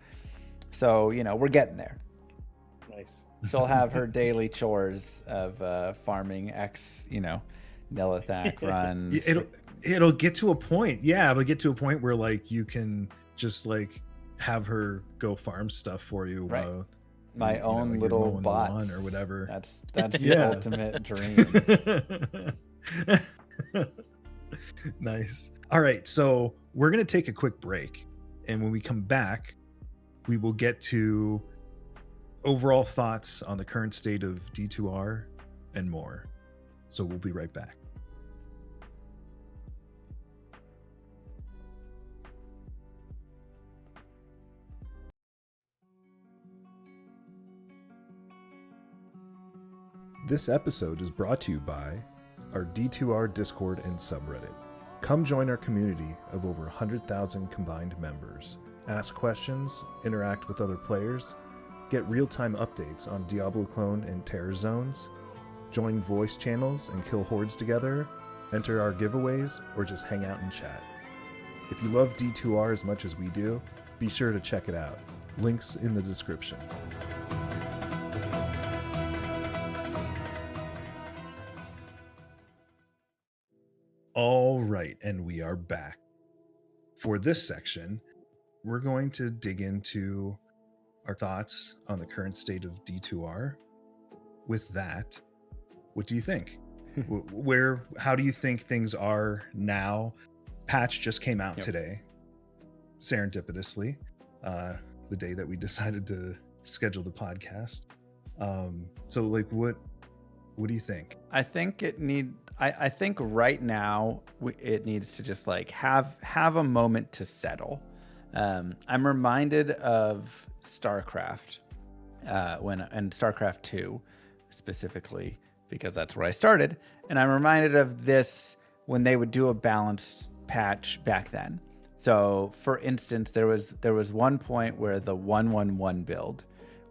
So, you know, we're getting there. Nice. She'll have her daily chores of farming X, you know, Nilithak runs. It'll get to a point. Yeah, it'll get to a point where like you can just like have her go farm stuff for you. Right. While My you're own little mowing the bots lawn or whatever. That's the Yeah. ultimate dream. Nice. All right, so we're gonna take a quick break, and when we come back, we will get to overall thoughts on the current state of D2R and more. So we'll be right back. This episode is brought to you by our D2R Discord and subreddit. Come join our community of over 100,000 combined members. Ask questions, interact with other players, get real-time updates on Diablo Clone and Terror Zones, join voice channels and kill hordes together, enter our giveaways, or just hang out and chat. If you love D2R as much as we do, be sure to check it out. Links in the description. All right, and we are back. For this section, we're going to dig into our thoughts on the current state of D2R. With that, what do you think? How do you think things are now? Patch just came out today, serendipitously, the day that we decided to schedule the podcast. So like, what do you think? I think I think right now it needs to just like have a moment to settle. I'm reminded of StarCraft and StarCraft 2 specifically, because that's where I started. And I'm reminded of this when they would do a balanced patch back then. So for instance, there was one point where the 1-1-1 build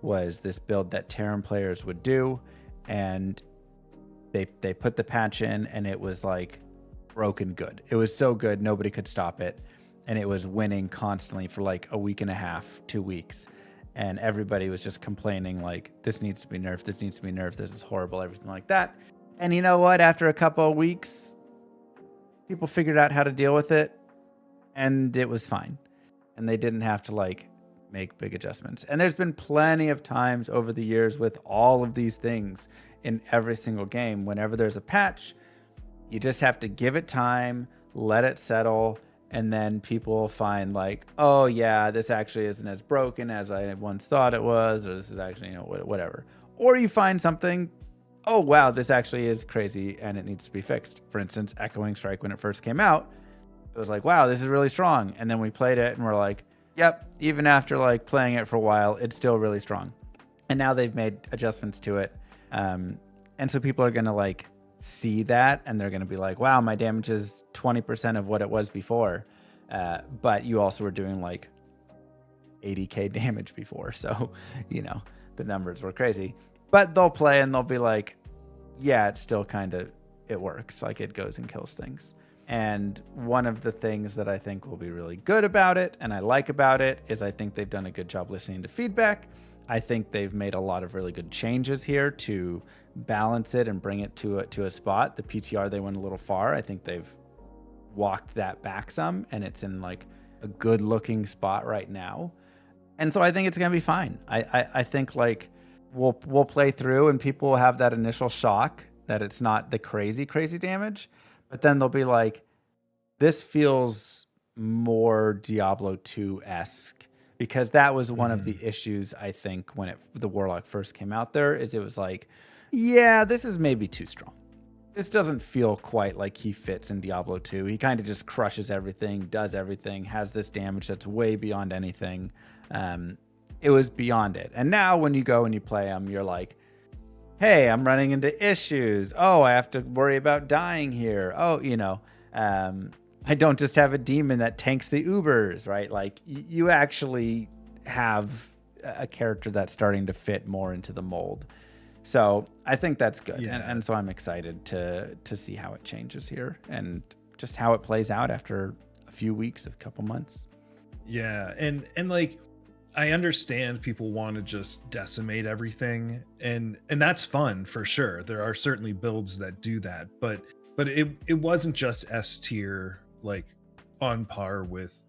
was this build that Terran players would do, and they put the patch in, and it was like broken good. It was so good nobody could stop it, and it was winning constantly for like a week and a half, 2 weeks, and everybody was just complaining like, this needs to be nerfed, this needs to be nerfed, this is horrible, everything like that. And you know what? After a couple of weeks, people figured out how to deal with it, and it was fine, and they didn't have to like make big adjustments. And there's been plenty of times over the years with all of these things in every single game. Whenever there's a patch, you just have to give it time, let it settle, and then people will find like, oh yeah, this actually isn't as broken as I once thought it was, or this is actually, you know, whatever. Or you find something, oh wow, this actually is crazy and it needs to be fixed. For instance, Echoing Strike, when it first came out, it was like, wow, this is really strong. And then we played it and we're like, yep, even after like playing it for a while, it's still really strong. And now they've made adjustments to it. And so people are going to like see that, and they're going to be like, wow, my damage is 20% of what it was before. But you also were doing like 80k damage before. So, you know, the numbers were crazy. But they'll play and they'll be like, yeah, it's still kind of, it works. Like it goes and kills things. And one of the things that I think will be really good about it, and I like about it, is I think they've done a good job listening to feedback. I think they've made a lot of really good changes here to balance it and bring it to a spot. The PTR, they went a little far. I think they've walked that back some, and it's in like a good looking spot right now. And so I think it's going to be fine. I think like we'll play through, and people will have that initial shock that it's not the crazy damage, but then they'll be like, this feels more Diablo 2-esque. Because that was one of the issues, I think, when the Warlock first came out there, is it was like, Yeah, this is maybe too strong. This doesn't feel quite like he fits in Diablo 2. He kind of just crushes everything, does everything, has this damage that's way beyond anything. It was beyond it. And now when you go and you play him, you're like, hey, I'm running into issues. Oh, I have to worry about dying here. Oh, I don't just have a demon that tanks the Ubers, right? Like you actually have a character that's starting to fit more into the mold. So I think that's good. Yeah. And so I'm excited to see how it changes here and just how it plays out after a few weeks, a couple months. Yeah. And like, I understand people want to just decimate everything, and that's fun for sure. There are certainly builds that do that, but it wasn't just S tier, like on par with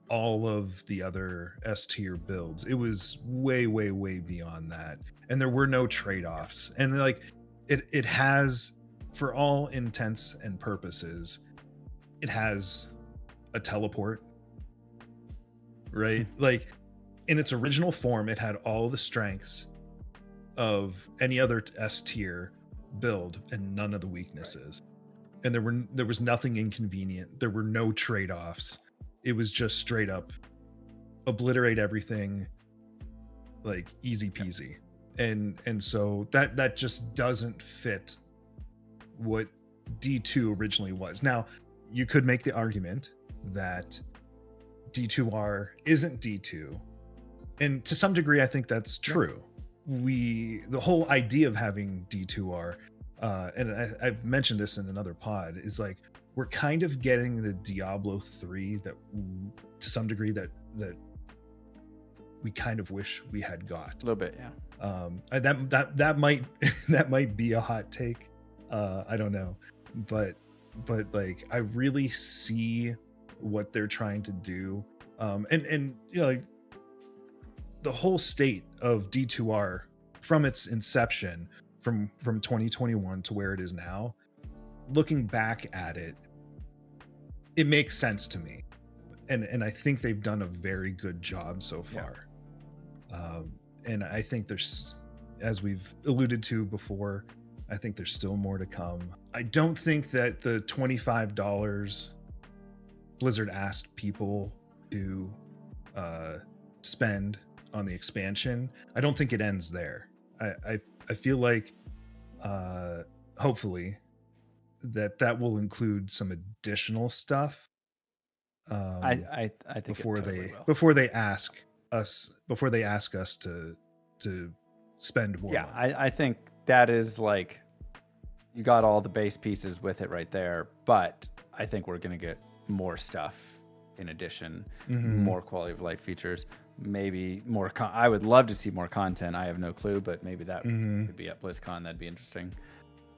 all of the other S tier builds. It was way beyond that, and there were no trade-offs. And like it has, for all intents and purposes, it has a teleport, right? Like in its original form, it had all the strengths of any other S tier build and none of the weaknesses. And there was nothing inconvenient. There were no trade-offs. It was just straight up obliterate everything, like easy peasy. And so that just doesn't fit what D2 originally was. Now, you could make the argument that D2R isn't D2. And to some degree, I think that's true. The whole idea of having D2R, and I've mentioned this in another pod, is like we're kind of getting the Diablo 3 that, to some degree, that we kind of wish we had got. A little bit, yeah. That might that might be a hot take. I don't know, but like I really see what they're trying to do, and like the whole state of D2R from its inception, from 2021 to where it is now, looking back at it, it makes sense to me, and I think they've done a very good job so far. And I think there's, as we've alluded to before, I think there's still more to come. I don't think that the $25 Blizzard asked people to spend on the expansion, I don't think it ends there. I feel like hopefully that will include some additional stuff. I think before they ask us to spend more money. I think that is like, you got all the base pieces with it right there, but I think we're gonna get more stuff in addition, more quality of life features, maybe more I would love to see more content. I have no clue, but maybe that could be at BlizzCon. That'd be interesting.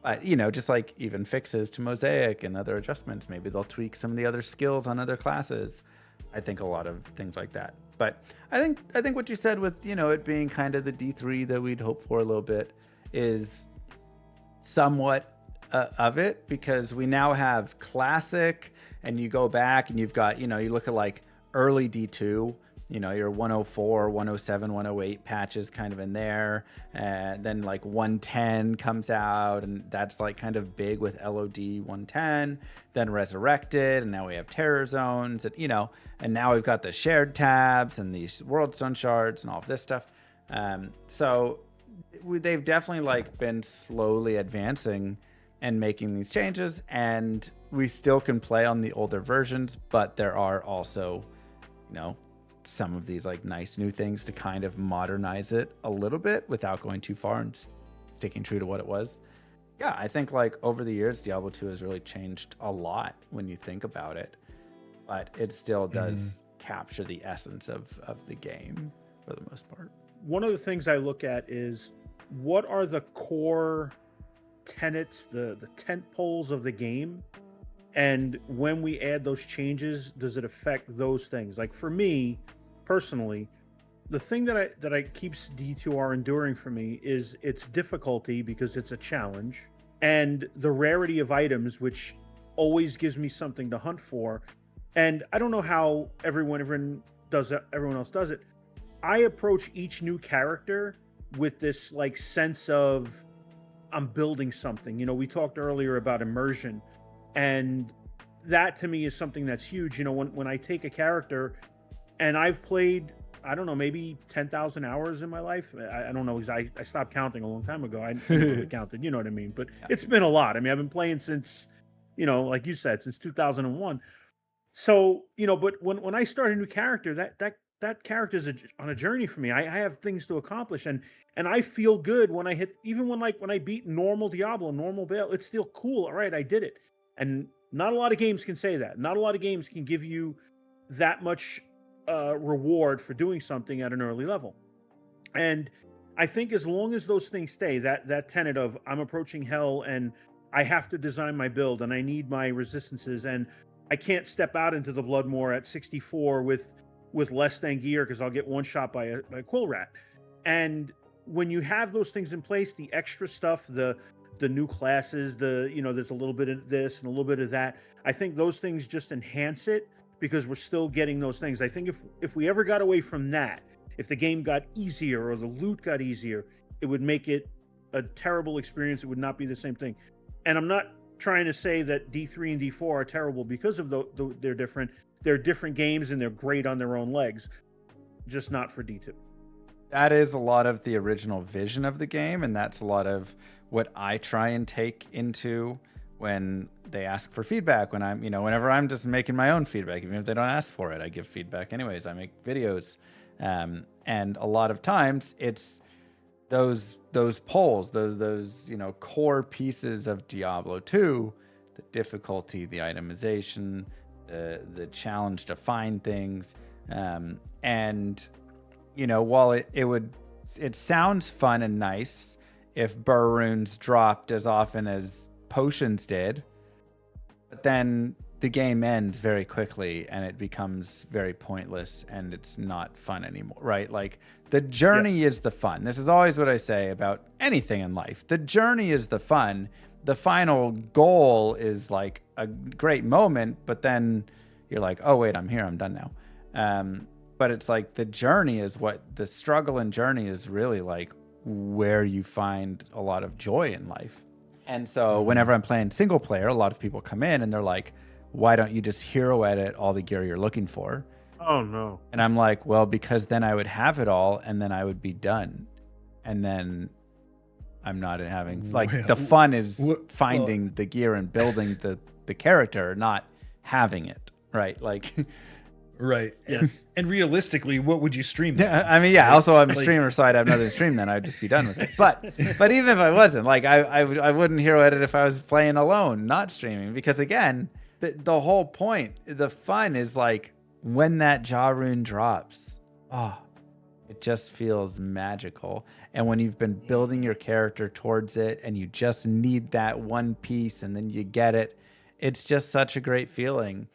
But just like even fixes to Mosaic and other adjustments, maybe they'll tweak some of the other skills on other classes. I think a lot of things like that. But I think what you said with it being kind of the D3 that we'd hope for a little bit is somewhat of it, because we now have classic, and you go back and you've got you look at like early D2, your 104, 107, 108 patches kind of in there, and then like 110 comes out, and that's like kind of big with LOD 110, then Resurrected, and now we have Terror Zones, and and now we've got the shared tabs and these World Stone shards and all of this stuff. So they've definitely like been slowly advancing and making these changes, and we still can play on the older versions, but there are also some of these like nice new things to kind of modernize it a little bit without going too far and sticking true to what it was. Yeah, I think like over the years, Diablo 2 has really changed a lot when you think about it, but it still does capture the essence of the game for the most part. One of the things I look at is, what are the core tenets, the tent poles of the game, and when we add those changes, does it affect those things? Like for me personally, the thing that keeps D2R enduring for me is its difficulty, because it's a challenge, and the rarity of items, which always gives me something to hunt for. And I don't know how everyone else does it. I approach each new character with this like sense of I'm building something. You know, we talked earlier about immersion, and that to me is something that's huge. You know, when I take a character, and I've played, I don't know, maybe 10,000 hours in my life. I don't know, because I stopped counting a long time ago. I never really counted, you know what I mean? But it's been a lot. I mean, I've been playing since, you know, like you said, since 2001. So, you know, but when I start a new character, that character is on a journey for me. I have things to accomplish, and I feel good when I hit, even when I beat normal Diablo, normal Bale, it's still cool. All right, I did it. And not a lot of games can say that. Not a lot of games can give you that much reward for doing something at an early level. And I think as long as those things stay, that tenet of I'm approaching hell and I have to design my build and I need my resistances and I can't step out into the Bloodmoor at 64 with less than gear because I'll get one shot by a quill rat. And when you have those things in place, the extra stuff, the new classes, you know, there's a little bit of this and a little bit of that. I think those things just enhance it because we're still getting those things. I think if we ever got away from that, if the game got easier or the loot got easier, it would make it a terrible experience. It would not be the same thing. And I'm not trying to say that D3 and D4 are terrible because of they're different. They're different games and they're great on their own legs, just not for D2. That is a lot of the original vision of the game, and that's a lot of what I try and take into when they ask for feedback. When I'm, you know, whenever I'm just making my own feedback, even if they don't ask for it, I give feedback anyways. I make videos, and a lot of times it's those polls, those you know, core pieces of Diablo 2, the difficulty, the itemization, the challenge to find things, and you know, while it sounds fun and nice if burr runes dropped as often as potions did, but then the game ends very quickly and it becomes very pointless and it's not fun anymore, right? Like, the journey is the fun. This is always what I say about anything in life. The journey is the fun. The final goal is like a great moment, but then you're like, oh wait, I'm here, I'm done now. But it's like the journey is what the struggle and journey is really like where you find a lot of joy in life. And so whenever I'm playing single player, a lot of people come in and they're like, why don't you just hero edit all the gear you're looking for? Oh no. And I'm like, well, because then I would have it all and then I would be done. And then I'm not having, like, the fun is finding the gear and building the character, not having it, right? Like, right. Yes. And realistically, what would you stream then? I mean, yeah, also I'm a streamer, so I'd have nothing to stream then. I'd just be done with it. But even if I wasn't, like, I wouldn't hero edit if I was playing alone, not streaming. Because again, the whole point, the fun is like when that jaw rune drops, it just feels magical. And when you've been building your character towards it and you just need that one piece and then you get it, it's just such a great feeling.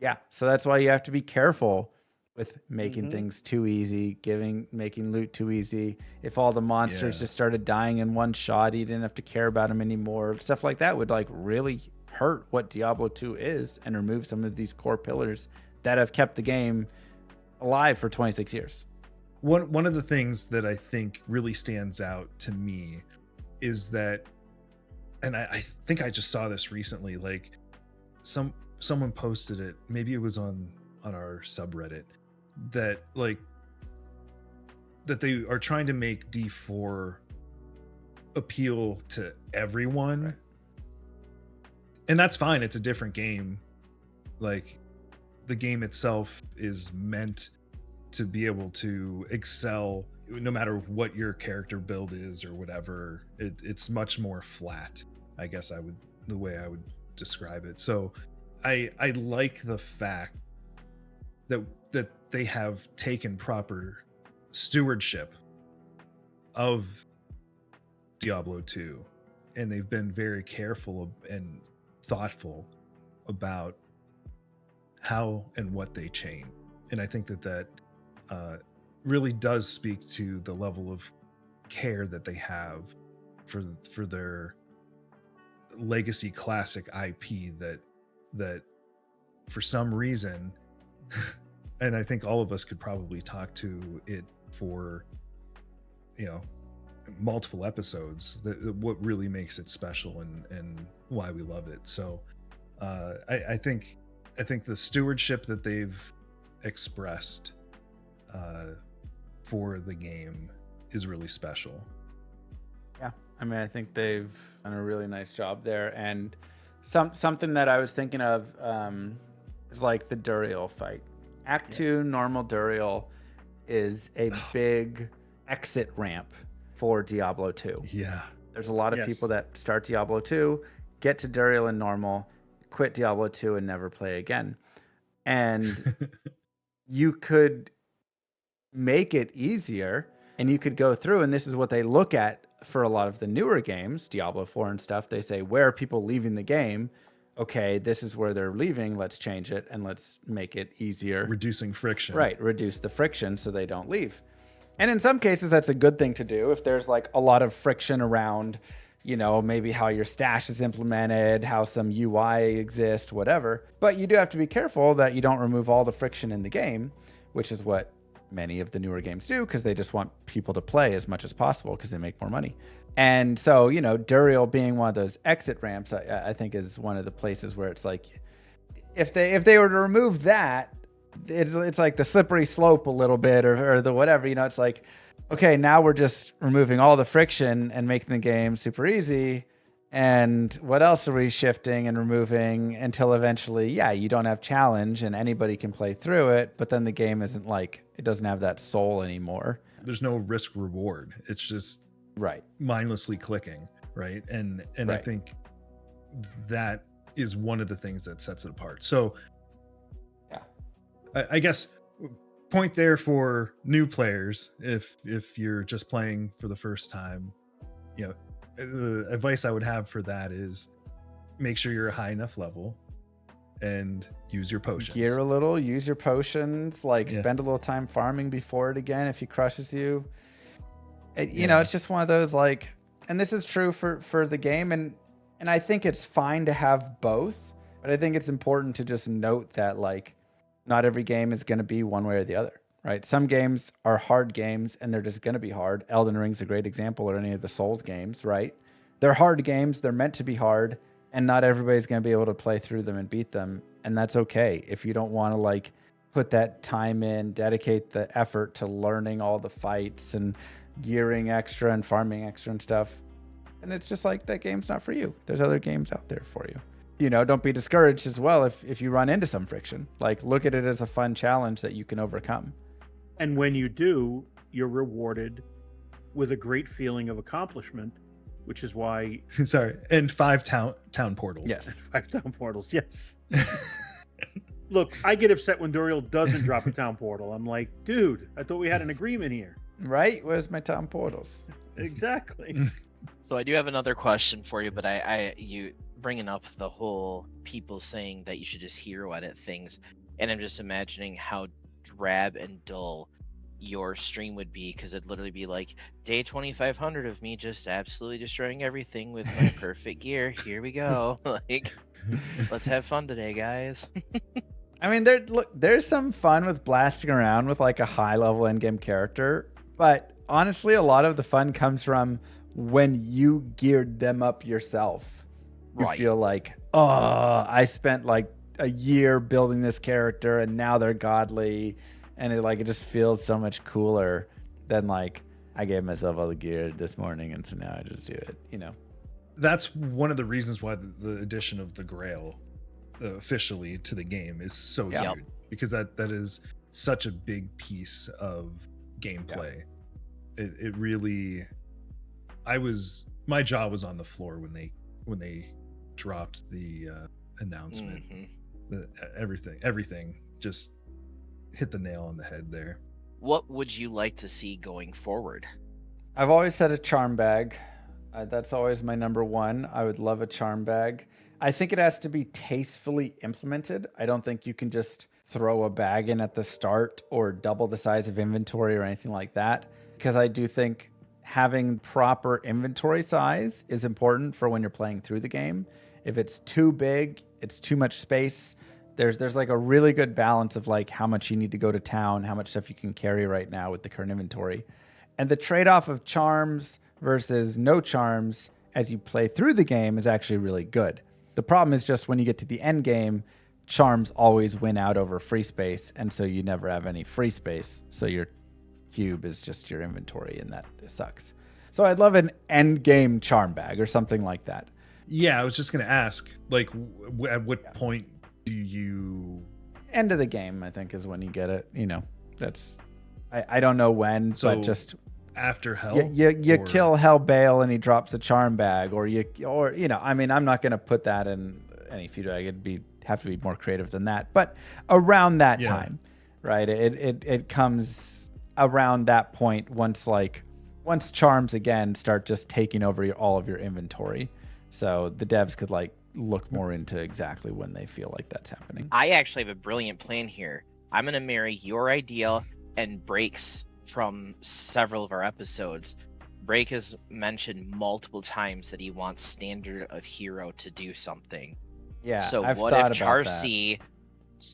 Yeah, so that's why you have to be careful with making things too easy, making loot too easy. If all the monsters just started dying in one shot, you didn't have to care about them anymore. Stuff like that would like really hurt what Diablo 2 is and remove some of these core pillars that have kept the game alive for 26 years. One of the things that I think really stands out to me is that, and I think I just saw this recently, like someone posted it, maybe it was on our subreddit, that like that they are trying to make D4 appeal to everyone. Right. And that's fine, it's a different game. Like, the game itself is meant to be able to excel no matter what your character build is or whatever. It's much more flat, I guess the way I would describe it. So I like the fact that they have taken proper stewardship of Diablo 2, and they've been very careful and thoughtful about how and what they change. And I think that really does speak to the level of care that they have for their legacy classic IP that for some reason, and I think all of us could probably talk to it for, you know, multiple episodes, what really makes it special and why we love it. So I think the stewardship that they've expressed for the game is really special. Yeah, I mean, I think they've done a really nice job there. And something that I was thinking of is like the Duriel fight. Act 2 normal Duriel is a big exit ramp for Diablo 2. Yeah. There's a lot of people that start Diablo 2, get to Duriel in normal, quit Diablo 2 and never play again. And you could make it easier and you could go through, and this is what they look at for a lot of the newer games, Diablo 4 and stuff. They say, where are people leaving the game? Okay, this is where they're leaving. Let's change it and let's make it easier. Reducing friction. Right, reduce the friction so they don't leave. And in some cases, that's a good thing to do. If there's like a lot of friction around, you know, maybe how your stash is implemented, how some UI exists, whatever. But you do have to be careful that you don't remove all the friction in the game, which is what many of the newer games do, because they just want people to play as much as possible because they make more money. And so, you know, Duriel being one of those exit ramps, I think is one of the places where it's like, if they were to remove that, it's like the slippery slope a little bit or the whatever, you know, it's like, okay, now we're just removing all the friction and making the game super easy. And what else are we shifting and removing until eventually, yeah, you don't have challenge and anybody can play through it. But then the game isn't like, it doesn't have that soul anymore. There's no risk reward. It's just right, mindlessly clicking. Right. And right. I think that is one of the things that sets it apart. So yeah, I guess point there for new players. If you're just playing for the first time, you know, the advice I would have for that is make sure you're a high enough level and use your potions. Gear a little, use your potions, like spend a little time farming before it again if he crushes you. You know, it's just one of those like, and this is true for the game, and I think it's fine to have both, but I think it's important to just note that like not every game is going to be one way or the other. Right. Some games are hard games and they're just going to be hard. Elden Ring's a great example, or any of the Souls games, right? They're hard games. They're meant to be hard, and not everybody's going to be able to play through them and beat them. And that's okay. If you don't want to like put that time in, dedicate the effort to learning all the fights and gearing extra and farming extra and stuff, and it's just like that game's not for you. There's other games out there for you. You know, don't be discouraged as well if you run into some friction. Like look at it as a fun challenge that you can overcome. And when you do, you're rewarded with a great feeling of accomplishment, which is why... Sorry, and 5 town portals. Yes. 5 town portals, yes. Look, I get upset when Duriel doesn't drop a town portal. I'm like, dude, I thought we had an agreement here. Right? Where's my town portals? Exactly. So I do have another question for you, but you bringing up the whole people saying that you should just hero edit things, and I'm just imagining how drab and dull your stream would be, because it'd literally be like day 2500 of me just absolutely destroying everything with my perfect gear. Here we go. Like, let's have fun today, guys. I mean, there's some fun with blasting around with like a high level endgame character, but honestly, a lot of the fun comes from when you geared them up yourself. You feel like, oh, I spent like a year building this character and now they're godly, and it just feels so much cooler than like I gave myself all the gear this morning and so now I just do it, you know. That's one of the reasons why the addition of the Grail officially to the game is so huge, because that is such a big piece of gameplay. It really, my jaw was on the floor when they dropped the announcement. Everything just hit the nail on the head there. What would you like to see going forward? I've always said a charm bag. That's always my number one. I would love a charm bag. I think it has to be tastefully implemented. I don't think you can just throw a bag in at the start or double the size of inventory or anything like that, because I do think having proper inventory size is important for when you're playing through the game. If it's too big, it's too much space. There's like a really good balance of like how much you need to go to town, how much stuff you can carry right now with the current inventory. And the trade-off of charms versus no charms as you play through the game is actually really good. The problem is just when you get to the end game, charms always win out over free space, and so you never have any free space. So your cube is just your inventory, and that sucks. So I'd love an end game charm bag or something like that. Yeah, I was just going to ask, like, at what point do you... End of the game, I think, is when you get it. You know, that's... I don't know when, but just... After Hell? You kill Hell Bale and he drops a charm bag, or you know, I mean, I'm not going to put that in any feud. I'd have to be more creative than that. But around that time, right? It comes around that point once charms again start just taking over all of your inventory. So the devs could like look more into exactly when they feel like that's happening. I actually have a brilliant plan here. I'm going to marry your idea and Break's from several of our episodes. Break has mentioned multiple times that he wants Standard of Hero to do something. Yeah. So what if Charcy,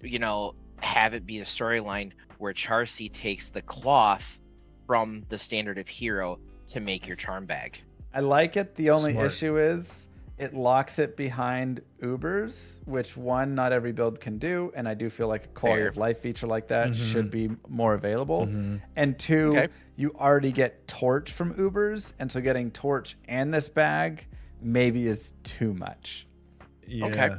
you know, have it be a storyline where Charcy takes the cloth from the Standard of Hero to make your charm bag? I like it. The only Smart. issue is it locks it behind Ubers, which one, not every build can do. And I do feel like a quality of life feature like that should be more available. And two, you already get Torch from Ubers. And so getting Torch and this bag maybe is too much. Yeah. Okay.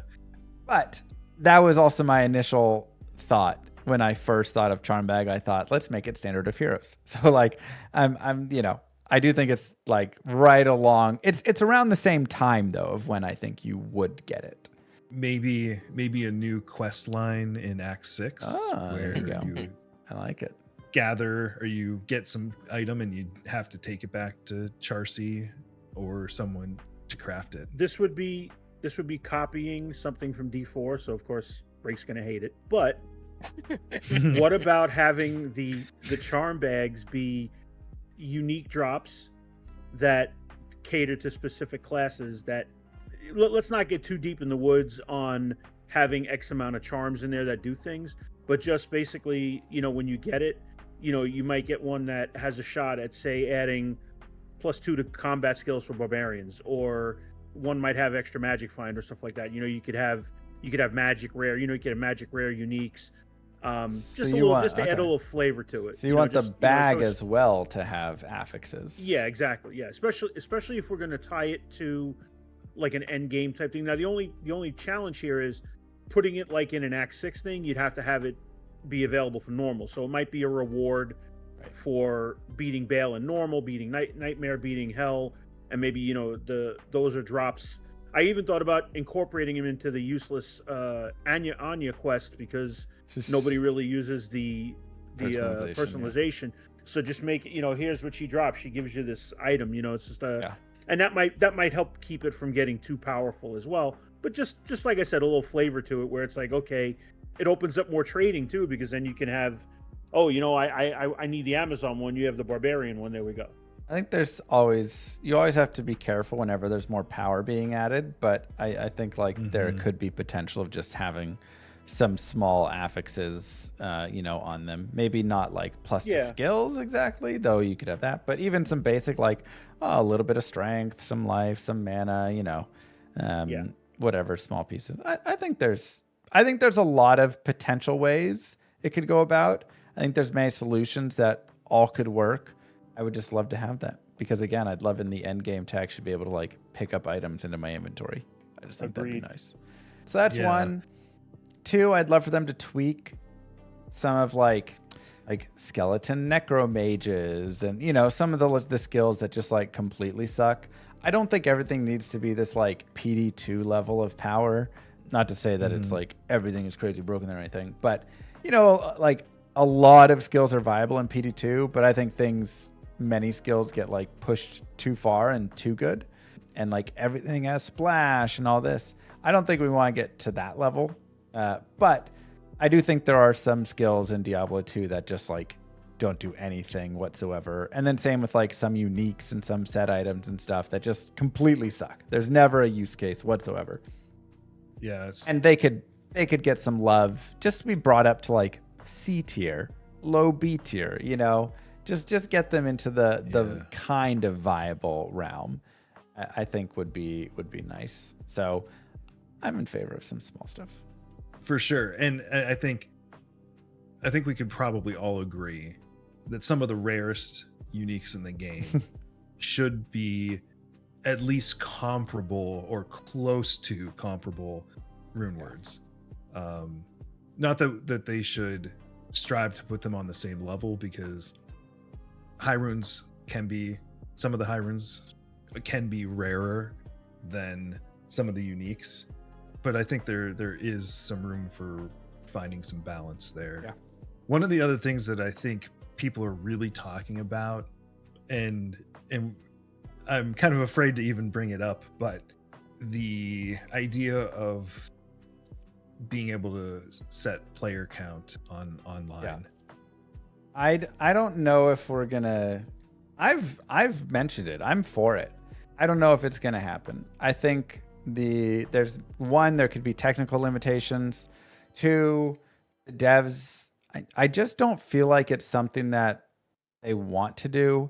But that was also my initial thought. When I first thought of charm bag, I thought, let's make it Standard of Heroes. So like I'm you know, I do think it's like right along. It's around the same time though of when I think you would get it. Maybe a new quest line in Act 6 There where you go. you I like it. gather or you get some item and you have to take it back to Charcy or someone to craft it. This would be copying something from D4, so of course Break's gonna hate it. But what about having the charm bags be unique drops that cater to specific classes? That let's not get too deep in the woods on having X amount of charms in there that do things, but just basically, you know, when you get it, you know, you might get one that has a shot at, say, adding +2 to combat skills for barbarians, or one might have extra magic find or stuff like that. You know, you could have magic rare, you know, you get a magic rare uniques. Just to add a little flavor to it. So you want the bag as well to have affixes. Yeah, exactly. Yeah, especially if we're going to tie it to like an end game type thing. Now the only challenge here is putting it like in an Act 6 thing. You'd have to have it be available for normal. So it might be a reward for beating Bale in normal, beating Nightmare, beating Hell, and maybe, you know, those are drops. I even thought about incorporating him into the useless Anya quest, because nobody really uses the personalization. So just make it, you know, here's what she drops. She gives you this item, you know, it's just and that might help keep it from getting too powerful as well. But just like I said, a little flavor to it where it's like, okay, it opens up more trading too, because then you can have, oh, you know, I need the Amazon one, you have the Barbarian one, there we go. I think you always have to be careful whenever there's more power being added, but I think like there could be potential of just having some small affixes, you know, on them. Maybe not like plus to skills exactly, though you could have that, but even some basic like a little bit of strength, some life, some mana, you know, whatever small pieces. I think there's a lot of potential ways it could go about. I think there's many solutions that all could work. I would just love to have that, because again, I'd love in the end game to actually be able to like pick up items into my inventory. I just think that'd be nice. So that's one. Two, I'd love for them to tweak some of like skeleton necromages and, you know, some of the skills that just like completely suck. I don't think everything needs to be this like PD2 level of power. Not to say that it's like everything is crazy broken or anything, but, you know, like a lot of skills are viable in PD2, but I think many skills get like pushed too far and too good, and like everything has splash and all this. I don't think we want to get to that level, but I do think there are some skills in Diablo 2 that just like don't do anything whatsoever. And then same with like some uniques and some set items and stuff that just completely suck. There's never a use case whatsoever. Yeah, and they could get some love just to be brought up to like C tier, low B tier, you know, Just get them into the Yeah. kind of viable realm. I think would be nice. So I'm in favor of some small stuff. For sure. And I think we could probably all agree that some of the rarest uniques in the game should be at least comparable or close to comparable rune words. Not that they should strive to put them on the same level, because some of the high runes can be rarer than some of the uniques, but I think there is some room for finding some balance there. Yeah. One of the other things that I think people are really talking about, and I'm kind of afraid to even bring it up, but the idea of being able to set player count online. Yeah. I don't know if we're gonna. I've mentioned it. I'm for it. I don't know if it's gonna happen. I think there could be technical limitations. 2, the devs. I just don't feel like it's something that they want to do.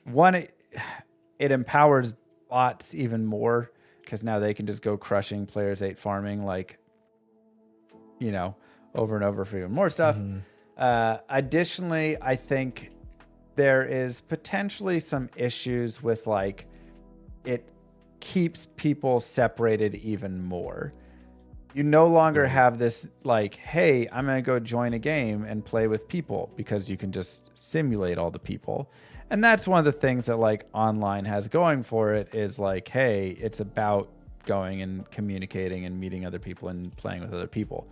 1, it empowers bots even more, because now they can just go crushing players 8 farming, like, over and over for even more stuff. Additionally, I think there is potentially some issues with, like, it keeps people separated even more. You no longer have this, like, hey, I'm going to go join a game and play with people, because you can just simulate all the people. And that's one of the things that, like, online has going for it, is like, hey, it's about going and communicating and meeting other people and playing with other people.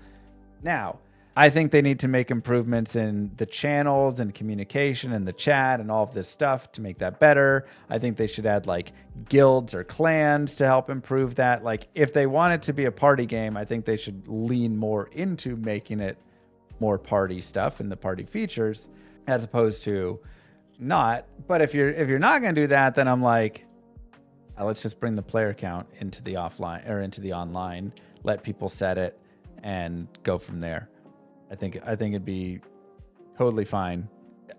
Now, I think they need to make improvements in the channels and communication and the chat and all of this stuff to make that better. I think they should add, like, guilds or clans to help improve that. Like, if they want it to be a party game, I think they should lean more into making it more party stuff and the party features, as opposed to not. But if you're not going to do that, then I'm like, let's just bring the player count into the offline or into the online, let people set it, and go from there. I think it'd be totally fine.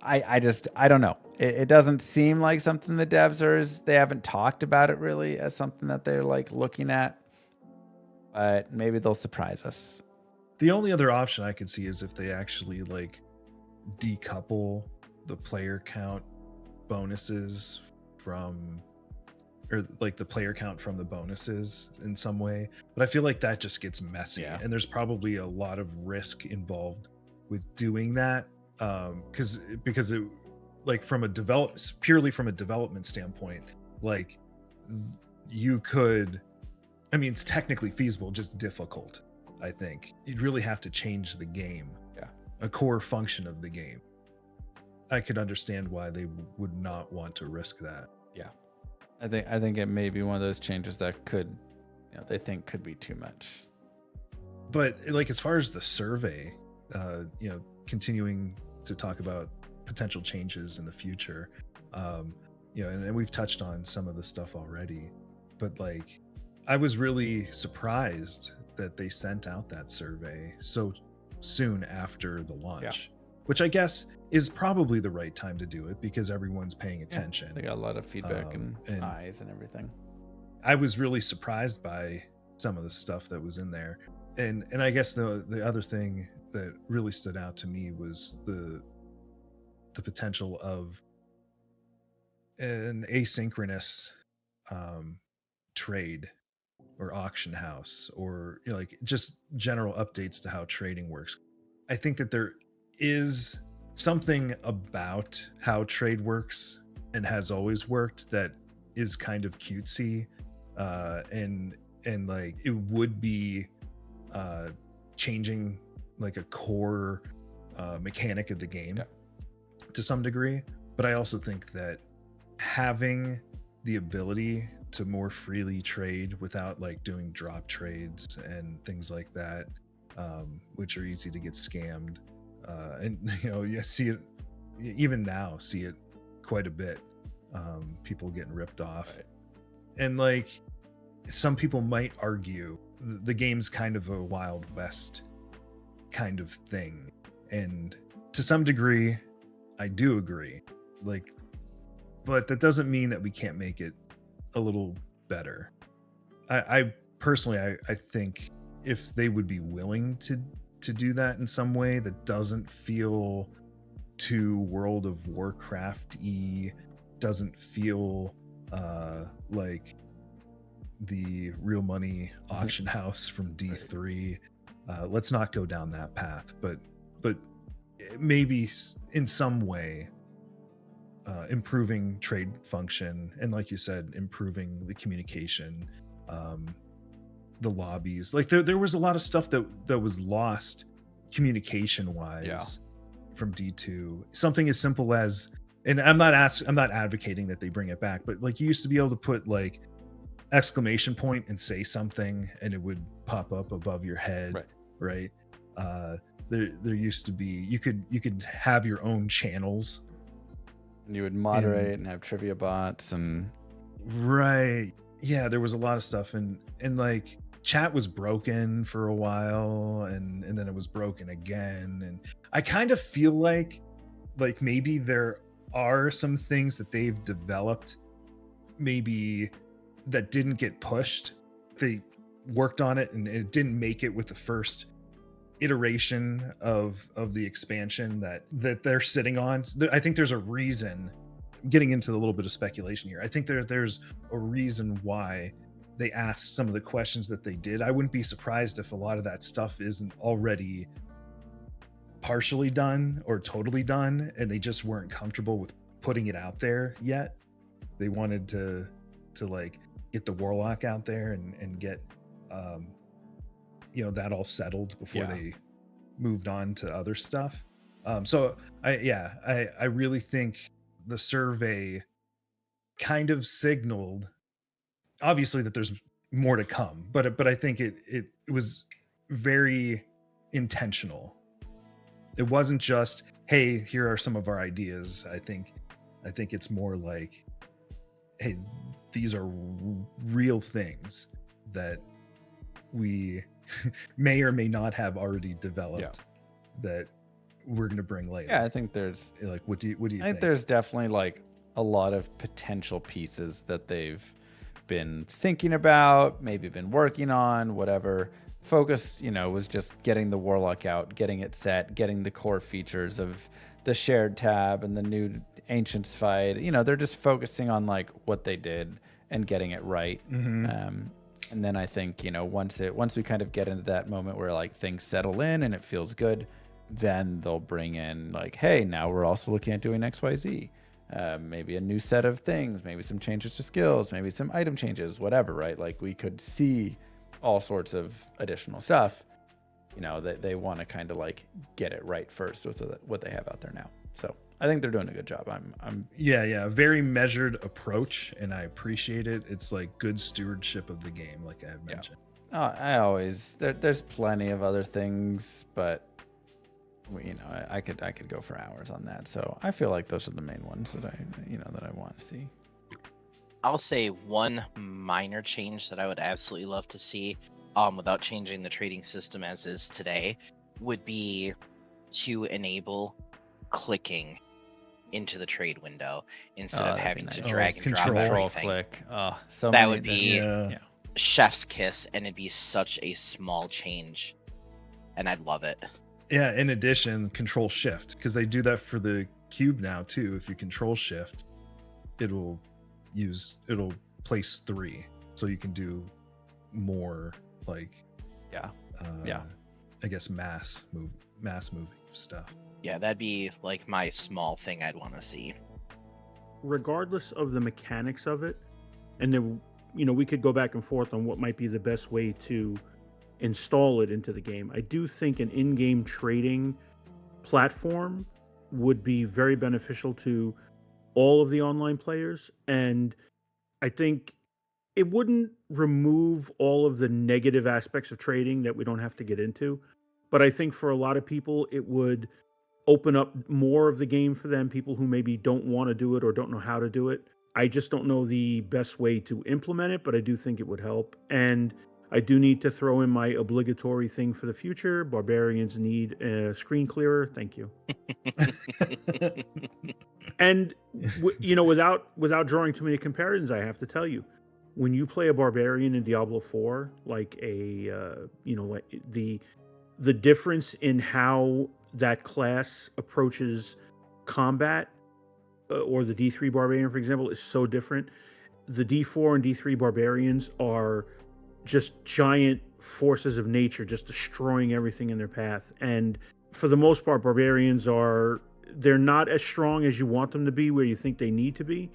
I don't know. It doesn't seem like something the devs they haven't talked about it really as something that they're, like, looking at, but maybe they'll surprise us. The only other option I could see is if they actually, like, decouple the player count bonuses from, or, like, the player count from the bonuses in some way. But I feel like that just gets messy. Yeah. And there's probably a lot of risk involved with doing that. Because it, like, purely from a development standpoint, like, you could, I mean, it's technically feasible, just difficult. I think you'd really have to change the game. Yeah. A core function of the game. I could understand why they would not want to risk that. Yeah. I think it may be one of those changes that could, they think could be too much. But, like, as far as the survey, continuing to talk about potential changes in the future, and we've touched on some of the stuff already, but, like, I was really surprised that they sent out that survey so soon after the launch, which I guess is probably the right time to do it, because everyone's paying attention. They got a lot of feedback and eyes and everything. I was really surprised by some of the stuff that was in there. And I guess the other thing that really stood out to me was the potential of an asynchronous trade or auction house, or, like, just general updates to how trading works. I think that there is something about how trade works and has always worked that is kind of cutesy, and like, it would be changing, like, a core mechanic of the game to some degree. But I also think that having the ability to more freely trade without, like, doing drop trades and things like that, which are easy to get scammed, and you see it even now, quite a bit, people getting ripped off. Right. And, like, some people might argue the game's kind of a Wild West kind of thing, and to some degree I do agree, Like, but that doesn't mean that we can't make it a little better. I personally, I think if they would be willing to do that in some way that doesn't feel too World of Warcraft-y, doesn't feel like the real money auction house from D3. Let's not go down that path, but maybe in some way improving trade function, and like you said, improving the communication, the lobbies. Like there was a lot of stuff that was lost communication wise from D2. Something as simple as, and I'm not advocating that they bring it back, but like you used to be able to put like exclamation point and say something and it would pop up above your head, right? There used to be, you could have your own channels. And you would moderate and have trivia bots and right. Yeah, there was a lot of stuff, and like chat was broken for a while, and then it was broken again. And I kind of feel like maybe there are some things that they've developed maybe that didn't get pushed. They worked on it and it didn't make it with the first iteration of the expansion that they're sitting on. I think there's a reason, getting into a little bit of speculation here, I think there's a reason why they asked some of the questions that they did. I wouldn't be surprised if a lot of that stuff isn't already partially done or totally done and they just weren't comfortable with putting it out there yet. They wanted to like get the Warlock out there and get that all settled before they moved on to other stuff. So I really think the survey kind of signaled, obviously, that there's more to come, but I think it was very intentional. It wasn't just, hey, here are some of our ideas. I think it's more like, hey, these are real things that we may or may not have already developed that we're going to bring later. Yeah, I think there's like, what do you think? I think there's definitely like a lot of potential pieces that they've been thinking about, maybe been working on, whatever. Focus, was just getting the Warlock out, getting it set, getting the core features of the shared tab and the new Ancients fight. They're just focusing on like what they did and getting it right. And then I think, once we kind of get into that moment where like things settle in and it feels good, then they'll bring in like, hey, now we're also looking at doing XYZ. Maybe a new set of things, maybe some changes to skills, maybe some item changes, whatever, right? Like we could see all sorts of additional stuff. They want to kind of like get it right first with what they have out there now. So I think they're doing a good job. I'm very measured approach, and I appreciate it. It's like good stewardship of the game, like I have mentioned. There's plenty of other things, but I could go for hours on that. So I feel like those are the main ones that I want to see. I'll say one minor change that I would absolutely love to see, without changing the trading system as is today, would be to enable clicking into the trade window instead of having to drag and drop everything. Click. That would be chef's kiss, and it'd be such a small change, and I'd love it. Yeah, in addition, control shift, because they do that for the cube now too. If you control shift, it'll place 3, so you can do more like I guess mass moving stuff. Yeah, that'd be like my small thing I'd want to see. Regardless of the mechanics of it, and then we could go back and forth on what might be the best way to install it into the game. I do think an in-game trading platform would be very beneficial to all of the online players, and I think it wouldn't remove all of the negative aspects of trading that we don't have to get into, but I think for a lot of people it would open up more of the game for them, people who maybe don't want to do it or don't know how to do it. I just don't know the best way to implement it, but I do think it would help. And I do need to throw in my obligatory thing for the future. Barbarians need a screen clearer. Thank you. And without drawing too many comparisons, I have to tell you, when you play a barbarian in Diablo 4, like like the difference in how that class approaches combat, or the D3 barbarian, for example, is so different. The D4 and D3 barbarians are just giant forces of nature, just destroying everything in their path. And for the most part, barbarians they're not as strong as you want them to be, where you think they need to be.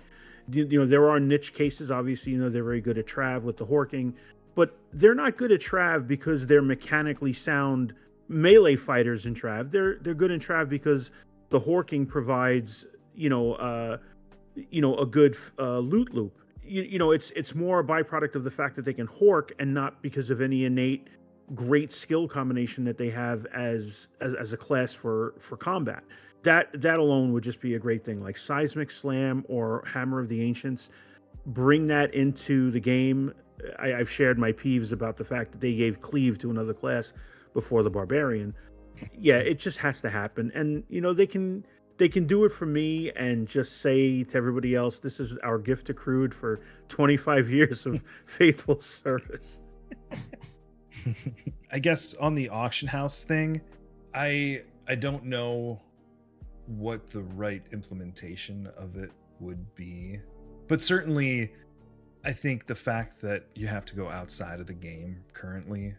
There are niche cases. Obviously, they're very good at Trav with the Horking, but they're not good at Trav because they're mechanically sound melee fighters in Trav. They're good in Trav because the Horking provides a good loot loop. It's more a byproduct of the fact that they can Hork, and not because of any innate great skill combination that they have as a class for combat. That alone would just be a great thing. Like Seismic Slam or Hammer of the Ancients, bring that into the game. I've shared my peeves about the fact that they gave cleave to another class before the barbarian. Yeah, it just has to happen. And they can do it for me and just say to everybody else, this is our gift accrued for 25 years of faithful service. I guess on the auction house thing, I don't know what the right implementation of it would be, but certainly I think the fact that you have to go outside of the game currently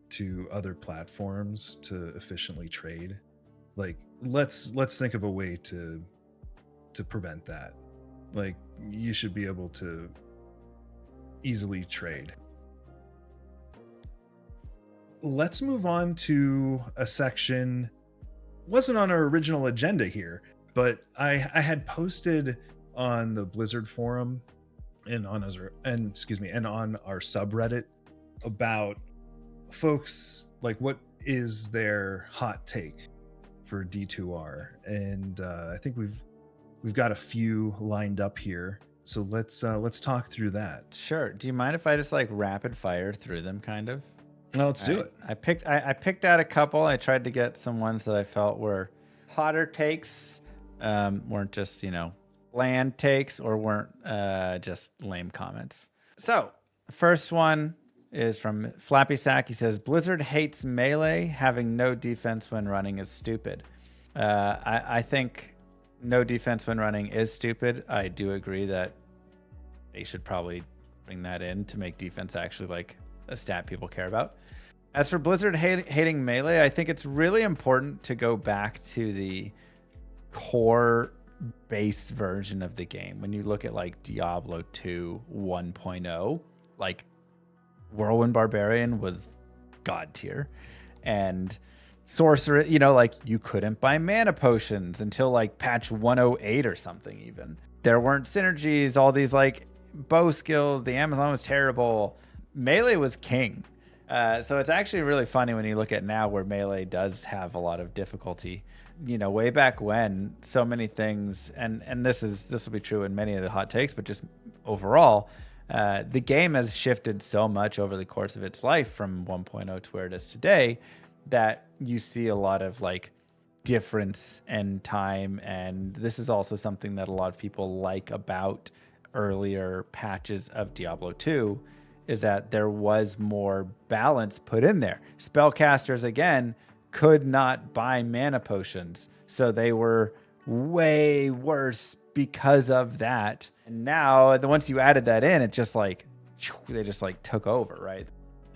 to other platforms to efficiently trade, like let's think of a way to prevent that. Like, you should be able to easily trade. Let's move on to a section wasn't on our original agenda here, but I had posted on the Blizzard forum and on our subreddit about folks, like, what is their hot take for D2R, and I think we've got a few lined up here, so let's talk through that. Sure. Do you mind if I just like rapid fire through them, kind of? No, let's do it. I picked out a couple. I tried to get some ones that I felt were hotter takes, weren't just bland takes, or weren't just lame comments. So the first one is from Flappy Sack. He says, Blizzard hates melee. Having no defense when running is stupid. I think no defense when running is stupid. I do agree that they should probably bring that in to make defense actually like a stat people care about. As for Blizzard hating melee, I think it's really important to go back to the core base version of the game. When you look at like Diablo II 1.0, like Whirlwind Barbarian was god tier, and Sorcerer, like you couldn't buy mana potions until like patch 108 or something. Even there weren't synergies, all these like bow skills, the Amazon was terrible. Melee was king. So it's actually really funny when you look at now where melee does have a lot of difficulty. Way back when, so many things, and this will be true in many of the hot takes, but just overall, the game has shifted so much over the course of its life from 1.0 to where it is today, that you see a lot of like difference in time. And this is also something that a lot of people like about earlier patches of Diablo 2, is that there was more balance put in there. Spellcasters, again, could not buy mana potions, so they were way worse because of that. And now, once you added that in, it just like, they just like took over, right?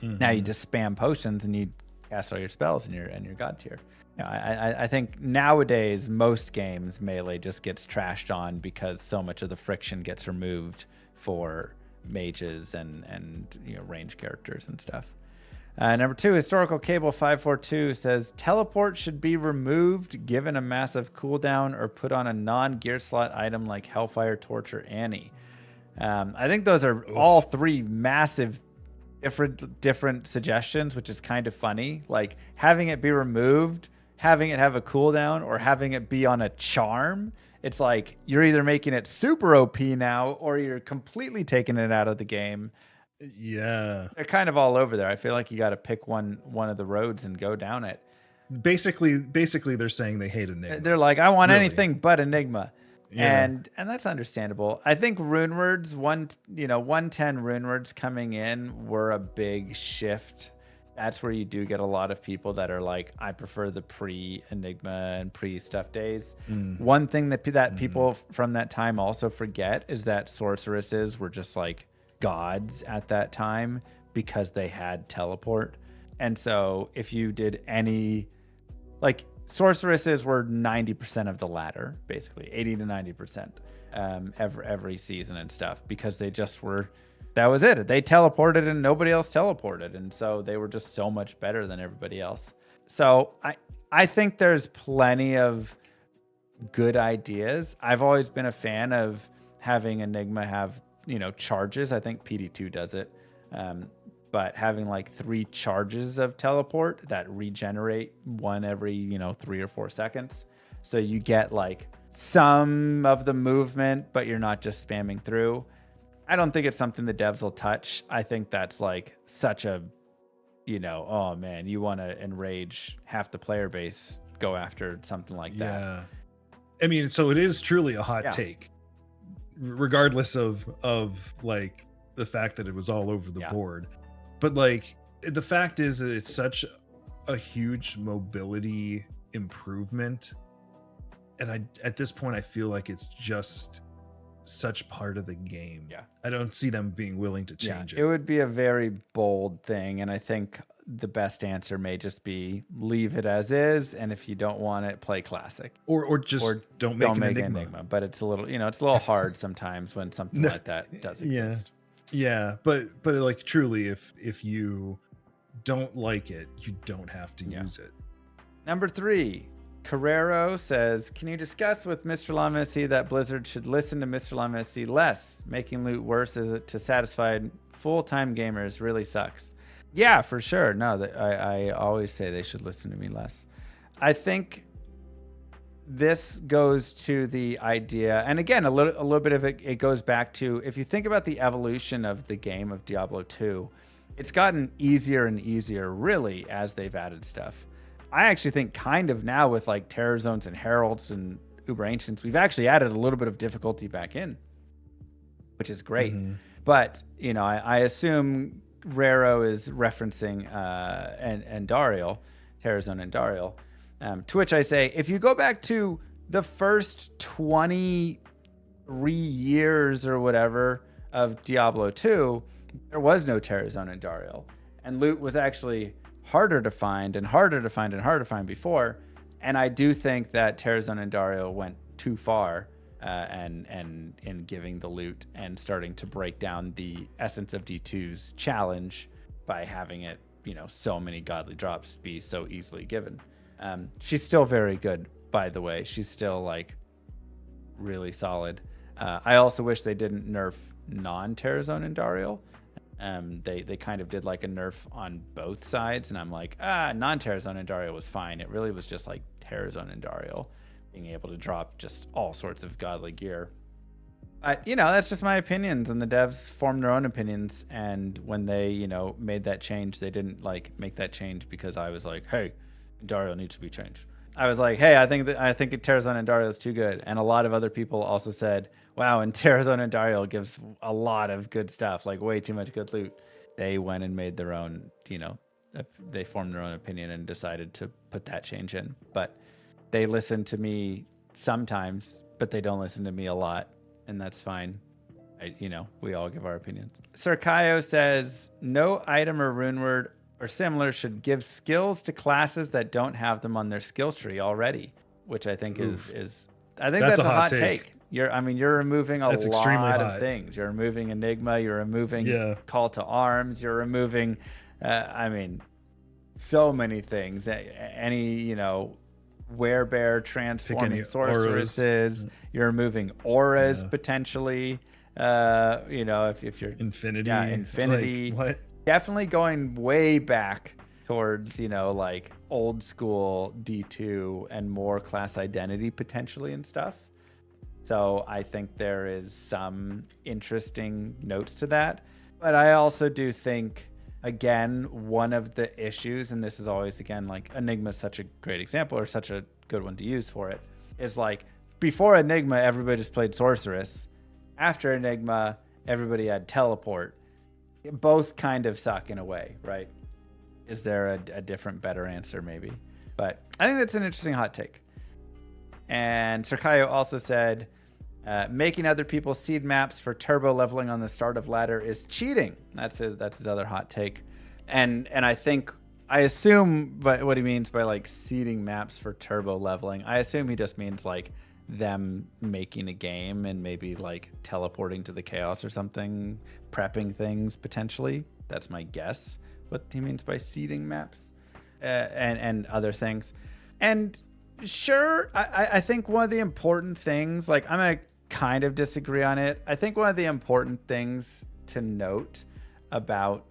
Mm-hmm. Now you just spam potions and you cast all your spells and you're god tier. I think nowadays, most games, melee just gets trashed on because so much of the friction gets removed for mages and range characters and stuff. Number 2, Historical Cable 542 says teleport should be removed given a massive cooldown, or put on a non-gear slot item like Hellfire Torch or Annie. I think those are all three massive different suggestions, which is kind of funny. Like having it be removed, having it have a cooldown, or having it be on a charm. It's like you're either making it super OP now, or you're completely taking it out of the game. Yeah, they're kind of all over there. I feel like you got to pick one of the roads and go down it. Basically, they're saying they hate Enigma. They're like, I want anything but Enigma. Yeah. And that's understandable. I think rune words 110 rune words coming in were a big shift. That's where you do get a lot of people that are like, I prefer the pre-Enigma and pre-stuff days. One thing that people from that time also forget is that sorceresses were just like gods at that time because they had teleport. And so if you did any, like, sorceresses were 90% of the ladder, basically 80 to 90% every season and stuff, because they just were, that was it. They teleported and nobody else teleported. And so they were just so much better than everybody else. So I think there's plenty of good ideas. I've always been a fan of having Enigma have, charges. I think PD2 does it. But having like 3 charges of teleport that regenerate one every, 3 or 4 seconds. So you get like some of the movement, but you're not just spamming through. I don't think it's something the devs will touch. I think that's like such a, oh man, you want to enrage half the player base, go after something like that. Yeah. I mean, so it is truly a hot take, regardless of like the fact that it was all over the board. But like, the fact is that it's such a huge mobility improvement. And at this point, I feel like it's just such part of the game. Yeah. I don't see them being willing to change it. It would be a very bold thing. And I think the best answer may just be leave it as is. And if you don't want it, play classic. Or don't make an Enigma. But it's a little, it's a little hard sometimes when something like that does exist. Yeah, but like truly, if you don't like it, you don't have to use it. Number 3, Carrero says, can you discuss with MrLlamaSC that Blizzard should listen to MrLlamaSC less? Making loot worse to satisfied full-time gamers really sucks. Yeah, for sure. No, I always say they should listen to me less. I think this goes to the idea, and again, a little bit of it goes back to, if you think about the evolution of the game of Diablo II, it's gotten easier and easier, really, as they've added stuff. I actually think kind of now with like Terror Zones and Heralds and Uber Ancients, we've actually added a little bit of difficulty back in, which is great. But, I assume Rero is referencing Andariel, Terror Zone and Andariel. To which I say, if you go back to the first 23 years or whatever of Diablo 2, there was no Terror Zone and Andariel. And loot was actually harder to find and harder to find and harder to find before. And I do think that Terror Zone and Andariel went too far and in giving the loot and starting to break down the essence of D2's challenge by having it, so many godly drops be so easily given. She's still very good, by the way. She's still like really solid. I also wish they didn't nerf non-Terror Zone and Andariel. They kind of did like a nerf on both sides, and I'm like, non-Terror Zone and Andariel was fine. It really was just like Terror Zone and Andariel being able to drop just all sorts of godly gear. But, that's just my opinions, and the devs formed their own opinions. And when they, made that change, they didn't like make that change because I was like, hey, Andariel needs to be changed. I was like, hey, I think Terror Zone and Andariel is too good. And a lot of other people also said, wow, and Terror Zone and Andariel gives a lot of good stuff, like way too much good loot. They went and made their own, they formed their own opinion and decided to put that change in. But they listen to me sometimes, but they don't listen to me a lot. And that's fine. We all give our opinions. Sir Kaio says, no item or rune word or similar should give skills to classes that don't have them on their skill tree already, which I think is I think that's a hot take. You're removing a lot of things. You're removing Enigma, you're removing Call to Arms, you're removing so many things. Any, werebear transforming sorceresses, you're removing auras potentially. If you're Infinity. Yeah, Infinity. Like, what? Definitely going way back towards, like old school D2 and more class identity potentially and stuff. So I think there is some interesting notes to that. But I also do think, again, one of the issues, and this is always, again, like Enigma is such a great example or such a good one to use for it, is like before Enigma, everybody just played Sorceress. After Enigma, everybody had Teleport. Both kind of suck in a way, right? Is there a different, better answer maybe? But I think that's an interesting hot take. And Serkayo also said, making other people seed maps for turbo leveling on the start of ladder is cheating. That's his other hot take. And I assume but what he means by like seeding maps for turbo leveling, I assume he just means like them making a game and maybe like teleporting to the chaos or something, prepping things potentially. That's my guess what he means by seeding maps and other things. And sure, I think one of the important things, like I'm gonna kind of disagree on it. I think one of the important things to note about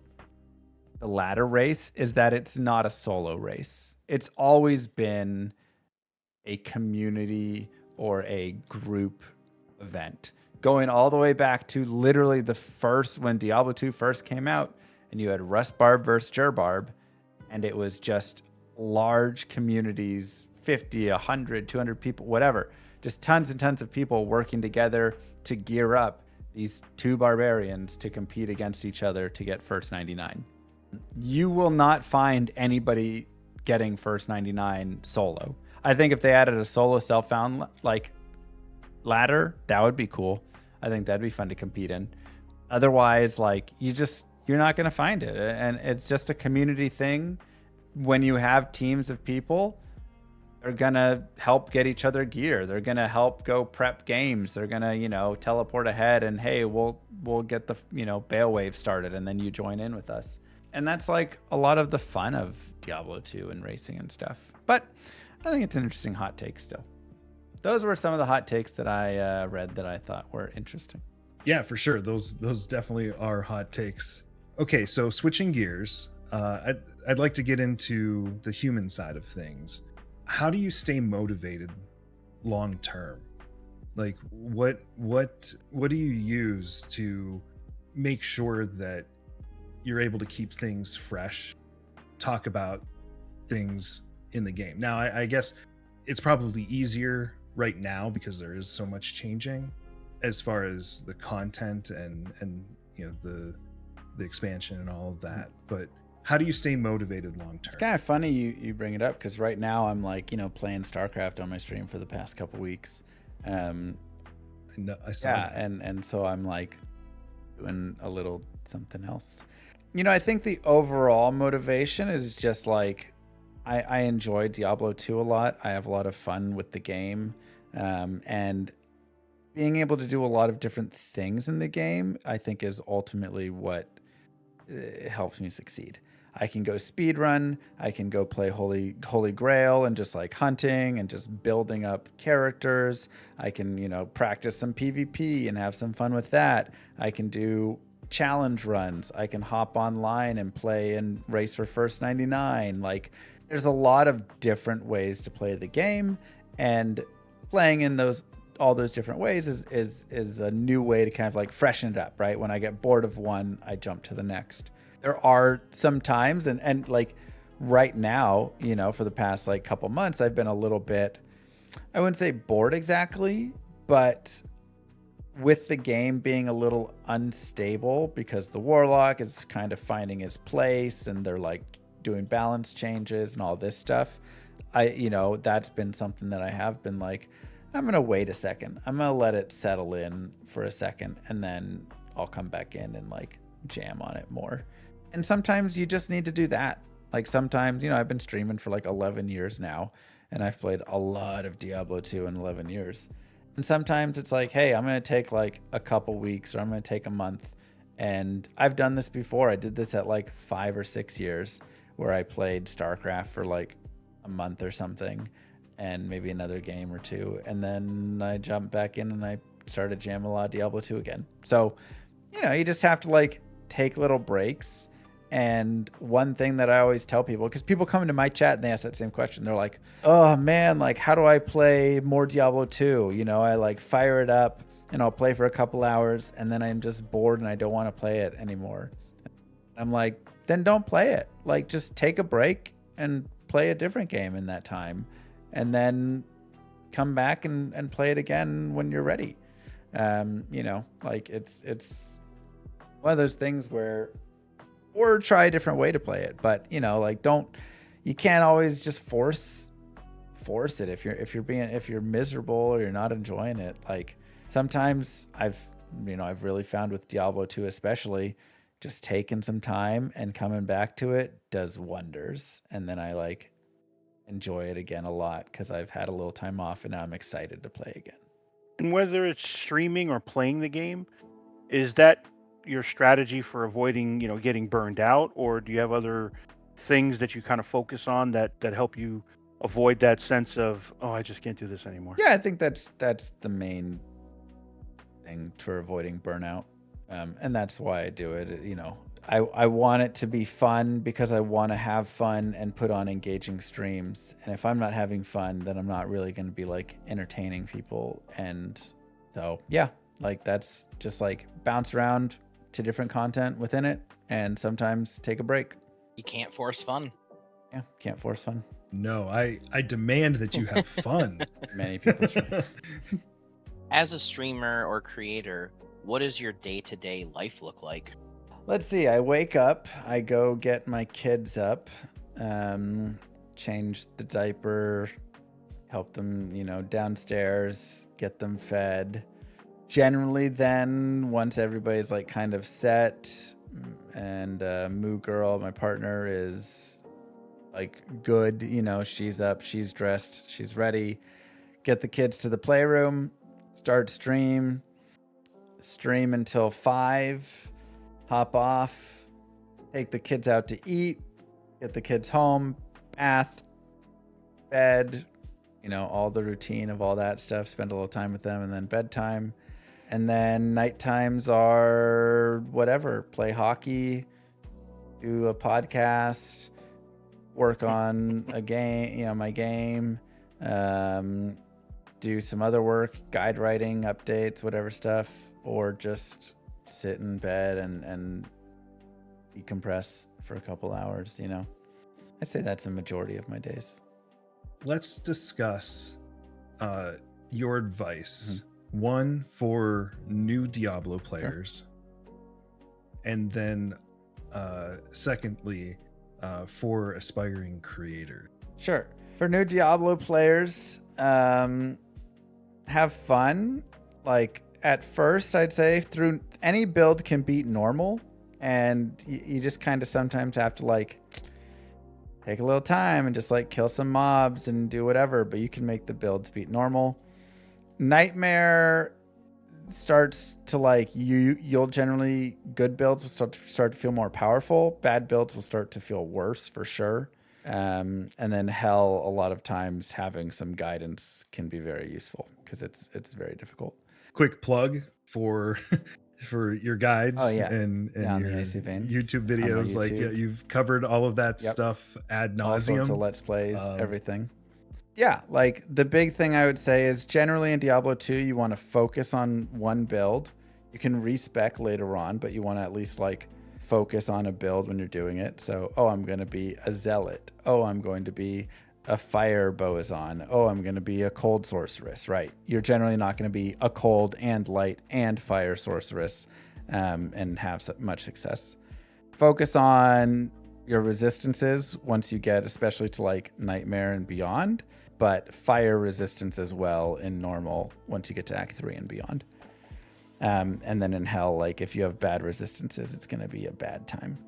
the ladder race is that it's not a solo race. It's always been a community or a group event, going all the way back to literally the first, when Diablo II first came out, and you had Rustbarb versus Gerbarb, and it was just large communities, 50, 100, 200 people, whatever, just tons and tons of people working together to gear up these two barbarians to compete against each other to get first 99. You will not find anybody getting first 99 solo. I think if they added a solo self-found like ladder, that would be cool. I think that'd be fun to compete in. Otherwise, like you're not going to find it. And it's just a community thing. When you have teams of people, they're going to help get each other gear. They're going to help go prep games. They're going to, teleport ahead and, hey, we'll get the, Bale Wave started and then you join in with us. And that's like a lot of the fun of Diablo 2 and racing and stuff. But I think it's an interesting hot take still. Those were some of the hot takes that I read that I thought were interesting. Yeah, for sure. Those definitely are hot takes. Okay, so switching gears, I'd like to get into the human side of things. How do you stay motivated long term? Like what do you use to make sure that you're able to keep things fresh, talk about things in the game? Now, I guess it's probably easier right now because there is so much changing as far as the content and the expansion and all of that. But how do you stay motivated long term? It's kind of funny you bring it up because right now I'm like, playing StarCraft on my stream for the past couple weeks. I saw that. And so I'm like doing a little something else. I think the overall motivation is just like I enjoy Diablo 2 a lot. I have a lot of fun with the game. And being able to do a lot of different things in the game, I think is ultimately what helps me succeed. I can go speedrun, I can go play Holy Grail and just like hunting and just building up characters. I can, practice some PvP and have some fun with that. I can do challenge runs. I can hop online and play and race for first 99. Like there's a lot of different ways to play the game, and playing in all those different ways is a new way to kind of like freshen it up, right? When I get bored of one, I jump to the next. There are some times and like right now, for the past like couple months, I've been a little bit, I wouldn't say bored exactly, but with the game being a little unstable because the Warlock is kind of finding his place and they're like doing balance changes and all this stuff. That's been something that I have been like, I'm going to wait a second. I'm going to let it settle in for a second and then I'll come back in and like jam on it more. And sometimes you just need to do that. Like sometimes, I've been streaming for like 11 years now and I've played a lot of Diablo 2 in 11 years. And sometimes it's like, hey, I'm going to take like a couple weeks or I'm going to take a month. And I've done this before. I did this at like 5 or 6 years where I played StarCraft for like a month or something and maybe another game or two. And then I jumped back in and I started jamming a lot of Diablo 2 again. So, you just have to like take little breaks. And one thing that I always tell people, because people come into my chat and they ask that same question. They're like, oh man, like how do I play more Diablo 2? I like fire it up and I'll play for a couple hours and then I'm just bored and I don't want to play it anymore. I'm like, then don't play it. Like just take a break and play a different game in that time. And then come back and play it again when you're ready. You know, like it's one of those things where, or try a different way to play it. But you know, like you can't always just force it if you're miserable or you're not enjoying it. Like sometimes I've really found with Diablo 2 especially, just taking some time and coming back to it does wonders. And then I like enjoy it again a lot because I've had a little time off and now I'm excited to play again. And whether it's streaming or playing the game, is that your strategy for avoiding, getting burned out, or do you have other things that you kind of focus on that help you avoid that sense of, oh, I just can't do this anymore? Yeah, I think that's the main thing for avoiding burnout. And that's why I do it. You know, I want it to be fun because I want to have fun and put on engaging streams. And if I'm not having fun, then I'm not really going to be like entertaining people. And so, yeah, like that's just like bounce around to different content within it and sometimes take a break. You can't force fun. Yeah, can't force fun. No, I demand that you have fun. Many people try. As a streamer or creator, what does your day-to-day life look like? Let's see. I wake up, I go get my kids up, change the diaper, help them, downstairs, get them fed. Generally then, once everybody's like kind of set and Moo Girl, my partner, is like good, she's up, she's dressed, she's ready. Get the kids to the playroom, start stream until 5, hop off, take the kids out to eat, get the kids home, bath, bed, all the routine of all that stuff, spend a little time with them, and then bedtime. And then night times are whatever, play hockey, do a podcast, work on a game, my game, do some other work, guide writing, updates, whatever stuff, or just sit in bed and decompress for a couple hours, I'd say that's a majority of my days. Let's discuss your advice. Mm-hmm. One for new Diablo players, and then secondly for aspiring creators. Sure. For new Diablo players, have fun. Like at first, I'd say through any build can beat normal, and you just kind of sometimes have to like take a little time and just like kill some mobs and do whatever, but you can make the builds beat normal. Nightmare starts to like you'll generally, good builds will start to feel more powerful. Bad builds will start to feel worse for sure. And then hell, a lot of times having some guidance can be very useful because it's very difficult. Quick plug for your guides and yeah, your YouTube videos. YouTube. Like you've covered all of that stuff ad nauseum. All sorts of Let's Plays, everything. Yeah, like the big thing I would say is generally in Diablo 2, you want to focus on one build. You can respec later on, but you want to at least like focus on a build when you're doing it. So, I'm going to be a zealot. I'm going to be a fire boazon. I'm going to be a cold sorceress, right? You're generally not going to be a cold and light and fire sorceress and have much success. Focus on your resistances once you get especially to like Nightmare and beyond, but fire resistance as well in normal once you get to Act 3 and beyond. And then in hell, like if you have bad resistances, it's going to be a bad time.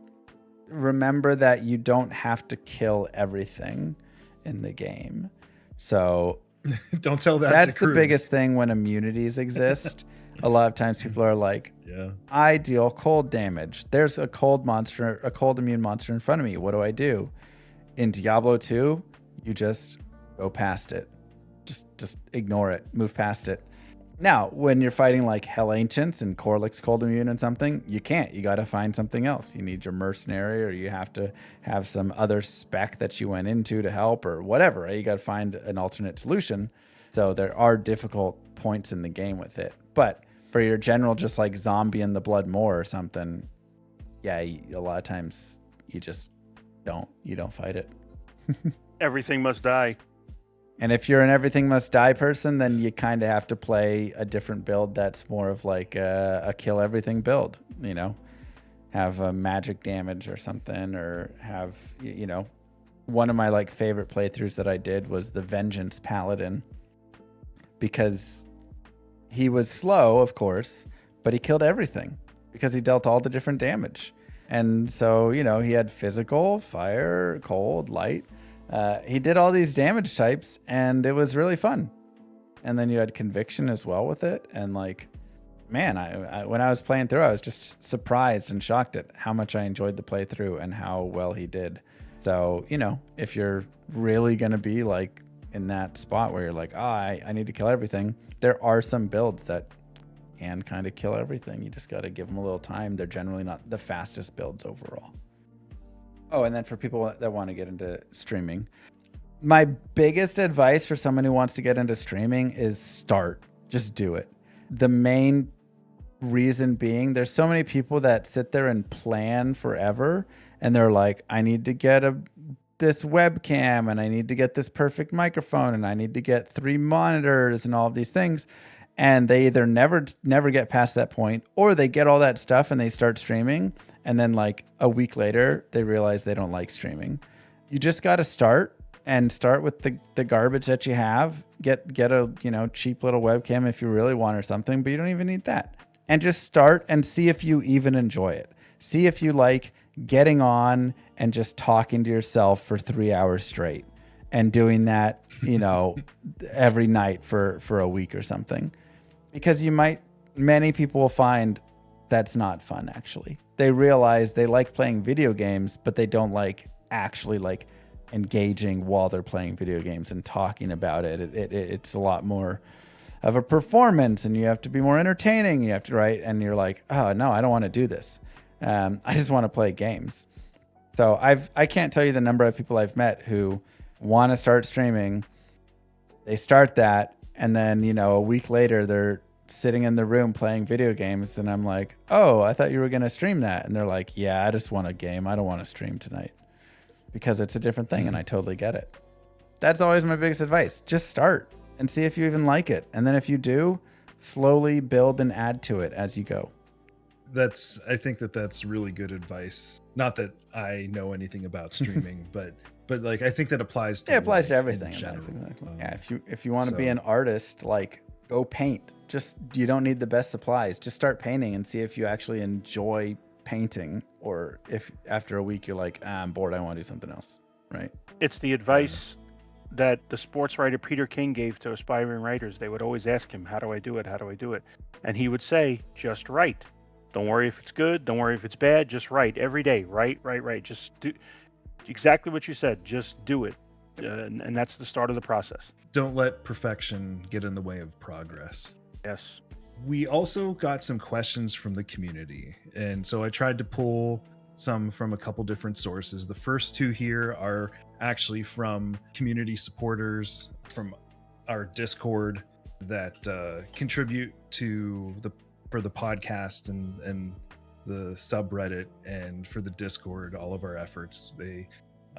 Remember that you don't have to kill everything in the game. So don't tell that. That's the biggest thing when immunities exist. A lot of times people are like, I deal cold damage. There's a cold immune monster in front of me. What do I do? In Diablo 2, you just go past it. Just ignore it. Move past it. Now, when you're fighting like Hell Ancients and Corlix's cold immune and something, you can't. You got to find something else. You need your mercenary, or you have to have some other spec that you went into to help, or whatever. Right? You got to find an alternate solution. So there are difficult points in the game with it. But for your general, just like zombie in the blood moor or something, a lot of times you just don't fight it. Everything must die. And if you're an everything must die person, then you kind of have to play a different build that's more of like a kill everything build, you know, have a magic damage or something, or have, you know, one of my like favorite playthroughs that I did was the Vengeance Paladin, because he was slow, of course, but he killed everything because he dealt all the different damage. And so, you know, he had physical, fire, cold, light. He did all these damage types, and it was really fun. And then you had conviction as well with it. And like, man, I when I was playing through, I was just surprised and shocked at how much I enjoyed the playthrough and how well he did. So, you know, if you're really going to be like in that spot where you're like, oh, I need to kill everything, there are some builds that can kind of kill everything. You just got to give them a little time. They're generally not the fastest builds overall. Oh, and then for people that want to get into streaming, my biggest advice for someone who wants to get into streaming is start. Just do it. The main reason being, there's so many people that sit there and plan forever, and they're like, I need to get this webcam, and I need to get this perfect microphone, and I need to get 3 monitors and all of these things. And they either never get past that point, or they get all that stuff and they start streaming, and then like a week later they realize they don't like streaming. You just got to start with the garbage that you have. Get a, you know, cheap little webcam if you really want or something, but you don't even need that. And just start and see if you even enjoy it. See if you like getting on and just talking to yourself for 3 hours straight and doing that, you know, every night for a week or something. Because many people will find that's not fun, actually. They realize they like playing video games, but they don't like actually like engaging while they're playing video games and talking about it. It's a lot more of a performance, and you have to be more entertaining. You have to, right? And you're like, oh, no, I don't want to do this. I just want to play games. So I can't tell you the number of people I've met who want to start streaming. They start that, and then, you know, a week later, they're sitting in the room playing video games. And I'm like, oh, I thought you were going to stream that. And they're like, yeah, I just want a game. I don't want to stream tonight, because it's a different thing. And I totally get it. That's always my biggest advice. Just start and see if you even like it. And then if you do, slowly build and add to it as you go. I think that's really good advice. Not that I know anything about streaming, but like, I think that applies to, it applies to everything. Yeah, if you want to be an artist, like, go paint. You don't need the best supplies. Just start painting and see if you actually enjoy painting, or if after a week you're like, I'm bored, I want to do something else, right? It's the advice that the sports writer Peter King gave to aspiring writers. They would always ask him, how do I do it? How do I do it? And he would say, just write. Don't worry if it's good. Don't worry if it's bad. Just write every day. Write. Just do exactly what you said. Just do it. And that's the start of the process. Don't let perfection get in the way of progress. Yes. We also got some questions from the community, and so I tried to pull some from a couple different sources. The first 2 here are actually from community supporters from our Discord that contribute for the podcast and the subreddit, and for the Discord, all of our efforts. They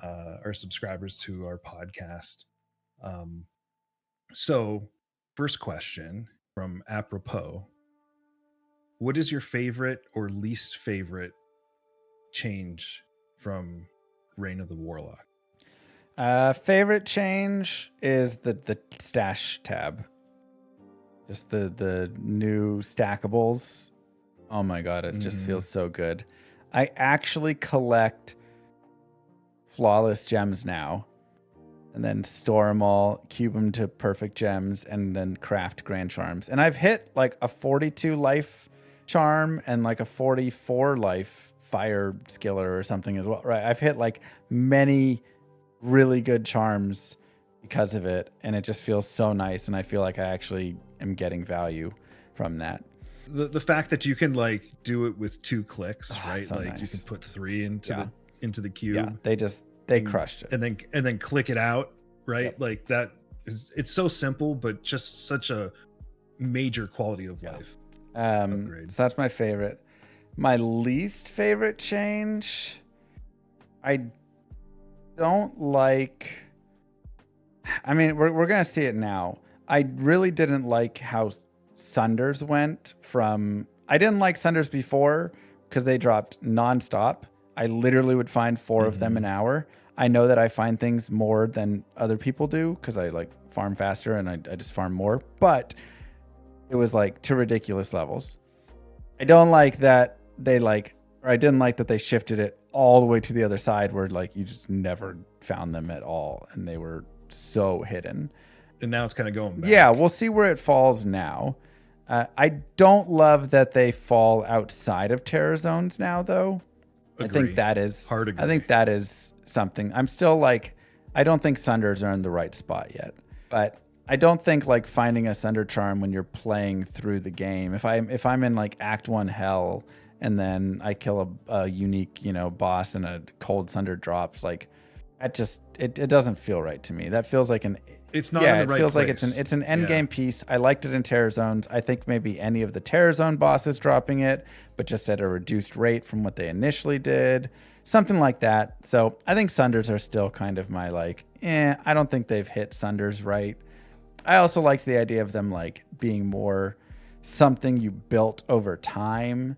are subscribers to our podcast. So first question from Apropos: what is your favorite or least favorite change from Reign of the Warlock? Favorite change is the stash tab. Just the new stackables. Oh my god, it just feels so good. I actually collect flawless gems now, and then store them all, cube them to perfect gems, and then craft grand charms. And I've hit like a 42 life charm and like a 44 life fire skiller or something as well, right? I've hit like many really good charms because of it, and it just feels so nice, and I feel like I actually am getting value from that. The fact that you can like do it with 2 clicks, right? So like nice. You can put 3 into the cube. Yeah, they crushed it. And then click it out, right? Yep. Like it's so simple, but just such a major quality of life upgrade. So that's my favorite. My least favorite change, I don't like. I mean, we're gonna see it now. I really didn't like how Sunders went from. I didn't like Sunders before because they dropped nonstop. I literally would find 4 of them an hour. I know that I find things more than other people do because I like farm faster and I just farm more. But it was like to ridiculous levels. I don't like that I didn't like that they shifted it all the way to the other side where like you just never found them at all and they were so hidden. And now it's kind of going back. Yeah, we'll see where it falls now. I don't love that they fall outside of terror zones now, though. Agree. I think that is hard. Agree. I think that is something. I'm still like, I don't think Sunders are in the right spot yet, but I don't think like finding a Sunder charm when you're playing through the game. If I'm in like Act 1 hell and then I kill a unique boss and a cold Sunder drops, like that just it doesn't feel right to me. That feels like it's not in the right it feels place. Like it's an end game piece. I liked it in Terror Zones. I think maybe any of the Terror Zone bosses dropping it, but just at a reduced rate from what they initially did. Something like that. So I think Sunders are still kind of my like, I don't think they've hit Sunders right. I also liked the idea of them like being more something you built over time.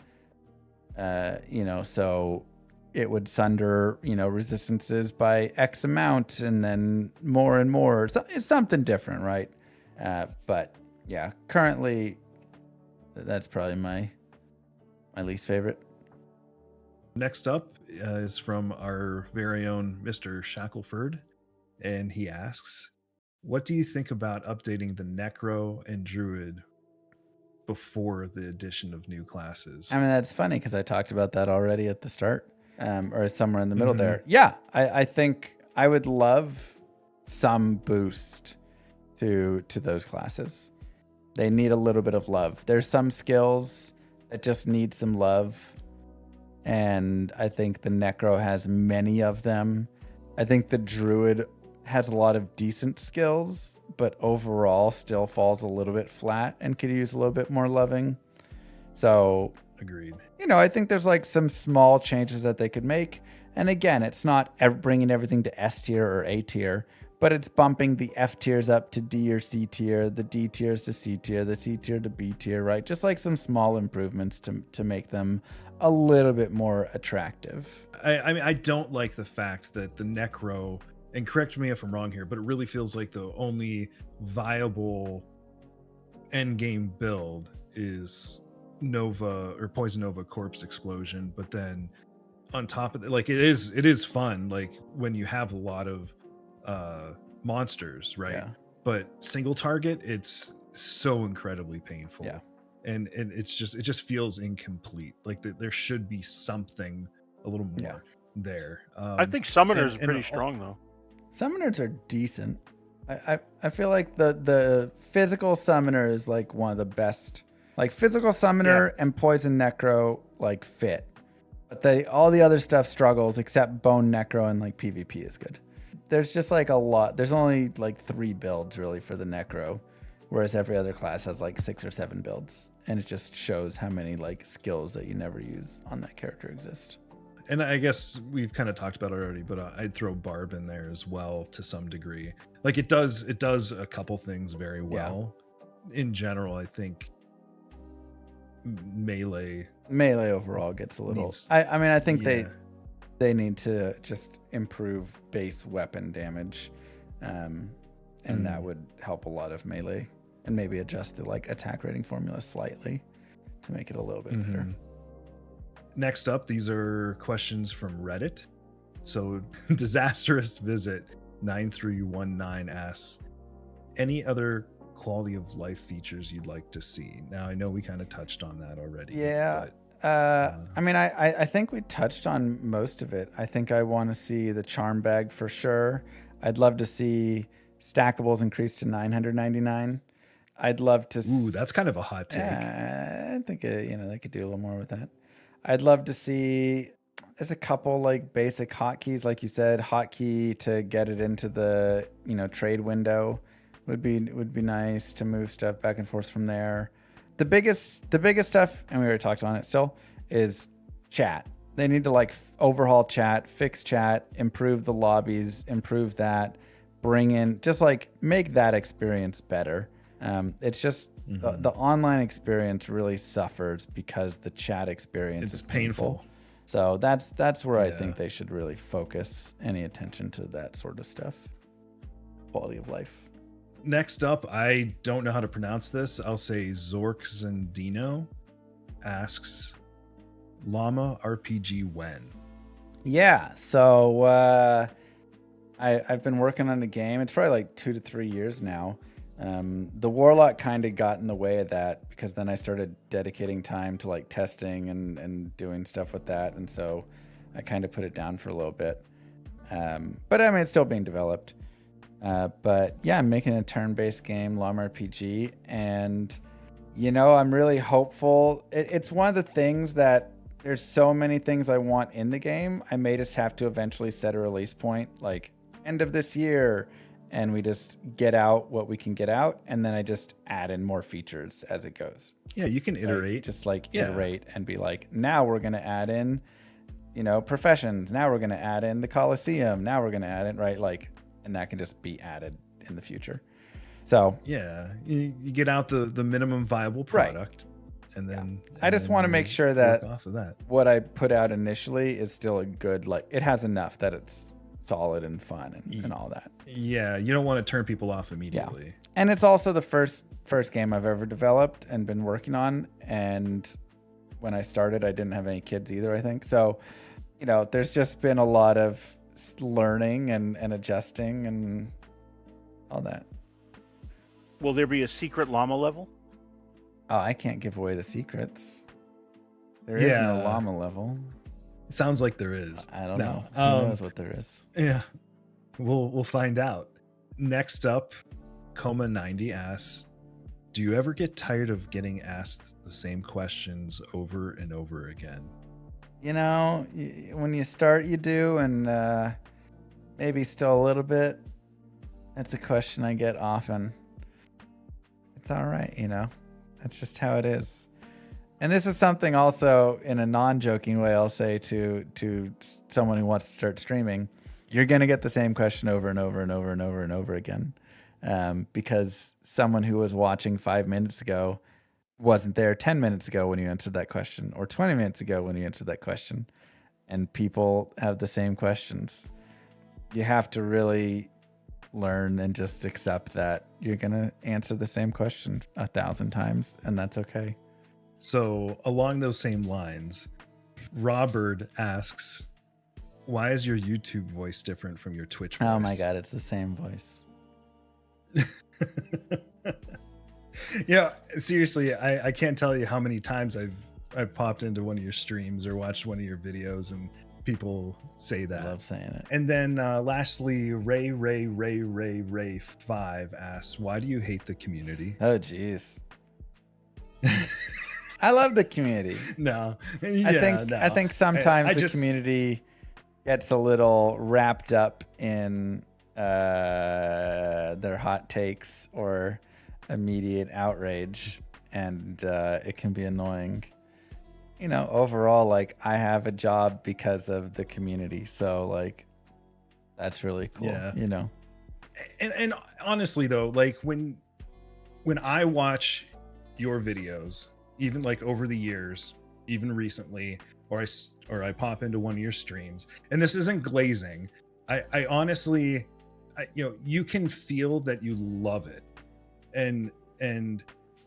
So it would sunder, resistances by X amount and then more and more. So it's something different, right? But yeah, currently that's probably my least favorite. Next up is from our very own Mr. Shackelford, and he asks, what do you think about updating the Necro and Druid before the addition of new classes? I mean, that's funny because I talked about that already at the start. Or somewhere in the middle there. Yeah, I think I would love some boost to those classes. They need a little bit of love. There's some skills that just need some love. And I think the Necro has many of them. I think the Druid has a lot of decent skills, but overall still falls a little bit flat and could use a little bit more loving. So... Agreed. I think there's like some small changes that they could make. And again, it's not bringing everything to S tier or A tier, but it's bumping the F tiers up to D or C tier, the D tiers to C tier, the C tier to B tier, right? Just like some small improvements to make them a little bit more attractive. I mean, I don't like the fact that the Necro, and correct me if I'm wrong here, but it really feels like the only viable endgame build is Nova or Poison Nova Corpse Explosion, but then on top of it, like it is fun like when you have a lot of monsters, right? Yeah. But single target, it's so incredibly painful. Yeah. And it just feels incomplete. Like there should be something a little more there. I think Summoners are pretty strong though. Summoners are decent. I feel like the physical Summoner is like one of the best. Like physical Summoner and Poison Necro like fit. But all the other stuff struggles except Bone Necro and like PvP is good. There's just like a lot. There's only like 3 builds really for the Necro, whereas every other class has like 6 or 7 builds. And it just shows how many like skills that you never use on that character exist. And I guess we've kind of talked about it already, but I'd throw Barb in there as well to some degree. Like it does a couple things very well. Yeah. In general, I think melee overall gets a little I think they need to just improve base weapon damage and that would help a lot of melee and maybe adjust the like attack rating formula slightly to make it a little bit better. Next up, these are questions from Reddit. So Disastrous Visit 9319 asks, any other quality of life features you'd like to see? Now I know we kind of touched on that already. Yeah. I mean, I think we touched on most of it. I think I want to see the charm bag for sure. I'd love to see stackables increased to 999. I'd love to. Ooh, that's kind of a hot take. I think they could do a little more with that. I'd love to see. There's a couple like basic hotkeys, like you said, hotkey to get it into the trade window. Would be nice to move stuff back and forth from there. The biggest stuff, and we already talked on it still, is chat. They need to like overhaul chat, fix chat, improve the lobbies, improve that, bring in, just like make that experience better. It's just the online experience really suffers because the chat experience is painful. So that's where I think they should really focus any attention to that sort of stuff. Quality of life. Next up, I don't know how to pronounce this. I'll say Zork Zendino asks, Llama RPG when? Yeah, so I've been working on the game. It's probably like 2 to 3 years now. The Warlock kind of got in the way of that because then I started dedicating time to like testing and doing stuff with that. And so I kind of put it down for a little bit. But I mean, it's still being developed. But yeah, I'm making a turn-based game, Llama RPG. And, you know, I'm really hopeful. It's one of the things that there's so many things I want in the game. I may just have to eventually set a release point, like end of this year. And we just get out what we can get out, and then I just add in more features as it goes. Yeah, you can iterate. Like, just like iterate and be like, now we're going to add in, you know, professions. Now we're going to add in the Coliseum. Now we're going to add in, right? Like, and that can just be added in the future. So yeah, you get out the minimum viable product, and then I just want to make sure that off of that, what I put out initially is still a good, like it has enough that it's solid and fun and all that. Yeah, you don't want to turn people off immediately. Yeah. And it's also the first game I've ever developed and been working on. And when I started, I didn't have any kids either, I think. So, you know, there's just been a lot of learning and adjusting and all that. Will there be a secret llama level? Oh, I can't give away the secrets. There is no llama level. It sounds like there is. I don't know. Who knows what there is? Yeah, we'll find out. Next up, Coma90 asks, do you ever get tired of getting asked the same questions over and over again? You know, when you start, you do, and maybe still a little bit. That's a question I get often. It's all right, you know. That's just how it is. And this is something also in a non-joking way I'll say to someone who wants to start streaming. You're going to get the same question over and over and over and over and over again. Because someone who was watching 5 minutes ago wasn't there 10 minutes ago when you answered that question, or 20 minutes ago when you answered that question. And people have the same questions. You have to really learn and just accept that you're going to answer the same question 1,000 times, and that's okay. So along those same lines, Robert asks, why is your YouTube voice different from your Twitch voice? Oh my God, it's the same voice. Yeah, seriously, I can't tell you how many times I've popped into one of your streams or watched one of your videos and people say that. I love saying it. And then lastly, Ray 5 asks, why do you hate the community? Oh geez. I love the community. No. I think sometimes the community gets a little wrapped up in their hot takes or immediate outrage, and it can be annoying. You know, overall, like I have a job because of the community, so like that's really cool. Yeah. You know. And honestly though, like when I watch your videos, even like over the years, even recently, or I pop into one of your streams, and this isn't glazing. I honestly, you know, you can feel that you love it, and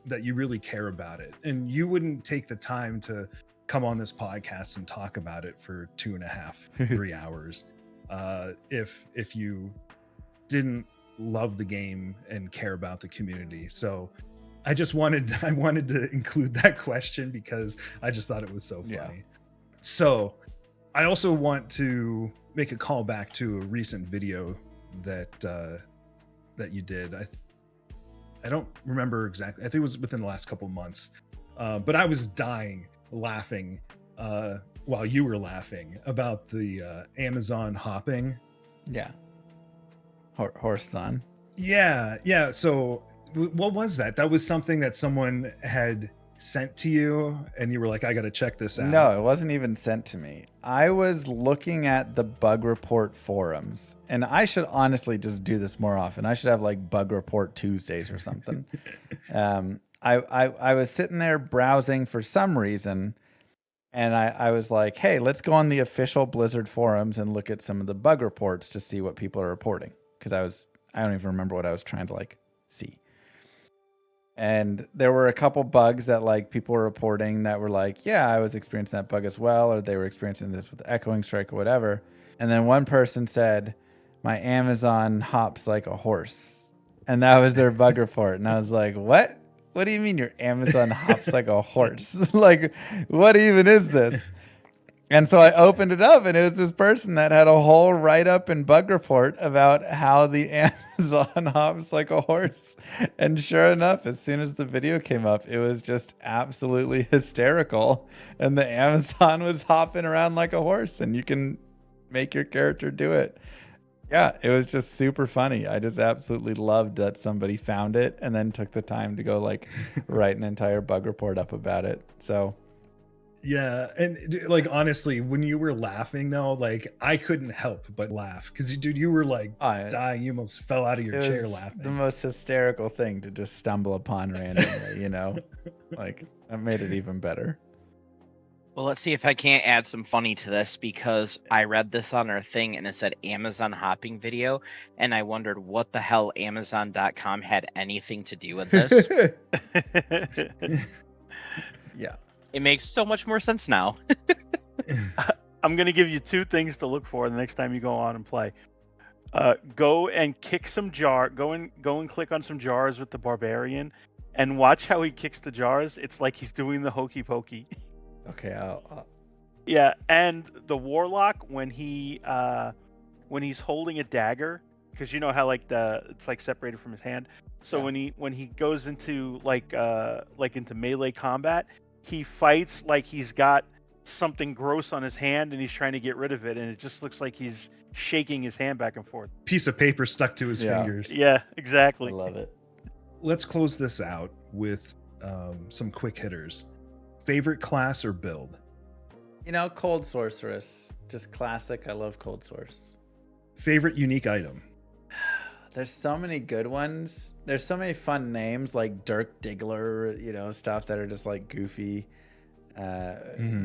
that you really care about it, and you wouldn't take the time to come on this podcast and talk about it for 2.5, 3 hours, if you didn't love the game and care about the community. So I wanted to include that question because I just thought it was so funny. Yeah. So I also want to make a call back to a recent video that you did. I don't remember exactly. I think it was within the last couple months. But I was dying laughing while you were laughing about the Amazon hopping. Yeah. Horse son. Yeah. So what was that? That was something that someone had sent to you and you were like, I gotta check this out? No, it wasn't even sent to me. I was looking at the bug report forums, and I should honestly just do this more often. I should have like bug report Tuesdays or something. I was sitting there browsing for some reason, and I was like, hey, let's go on the official Blizzard forums and look at some of the bug reports to see what people are reporting. Because I don't even remember what I was trying to like see. And there were a couple bugs that like people were reporting that were like, yeah, I was experiencing that bug as well, or they were experiencing this with echoing strike or whatever. And then one person said, my Amazon hops like a horse. And that was their bug report. And I was like, what? What do you mean your Amazon hops like a horse? Like, what even is this? And so I opened it up, and it was this person that had a whole write-up and bug report about how the Amazon hops like a horse. And sure enough, as soon as the video came up, it was just absolutely hysterical. And the Amazon was hopping around like a horse, and you can make your character do it. Yeah, it was just super funny. I just absolutely loved that somebody found it and then took the time to go like write an entire bug report up about it. So... Yeah, and like honestly, when you were laughing though, like I couldn't help but laugh because dude, you were like dying. You almost fell out of your chair laughing. The most hysterical thing to just stumble upon randomly, you know, like that made it even better. Well, let's see if I can't add some funny to this, because I read this on our thing and it said Amazon hopping video, and I wondered what the hell Amazon.com had anything to do with this. Yeah. It makes so much more sense now. I'm going to give you two things to look for the next time you go on and play. Go and kick some jar. Go and click on some jars with the barbarian, and watch how he kicks the jars. It's like he's doing the hokey pokey. Okay. Yeah, and the warlock when he's holding a dagger, because you know how like it's like separated from his hand. So Yeah. when he goes into like into melee combat, he fights like he's got something gross on his hand and he's trying to get rid of it, and it just looks like he's shaking his hand back and forth. Piece of paper stuck to his fingers. Yeah, exactly. I love it. Let's close this out with some quick hitters. Favorite class or build? You know, Cold Sorceress, just classic. I love Cold Source. Favorite unique item? There's so many good ones. There's so many fun names like Dirk Diggler, you know, stuff that are just like goofy.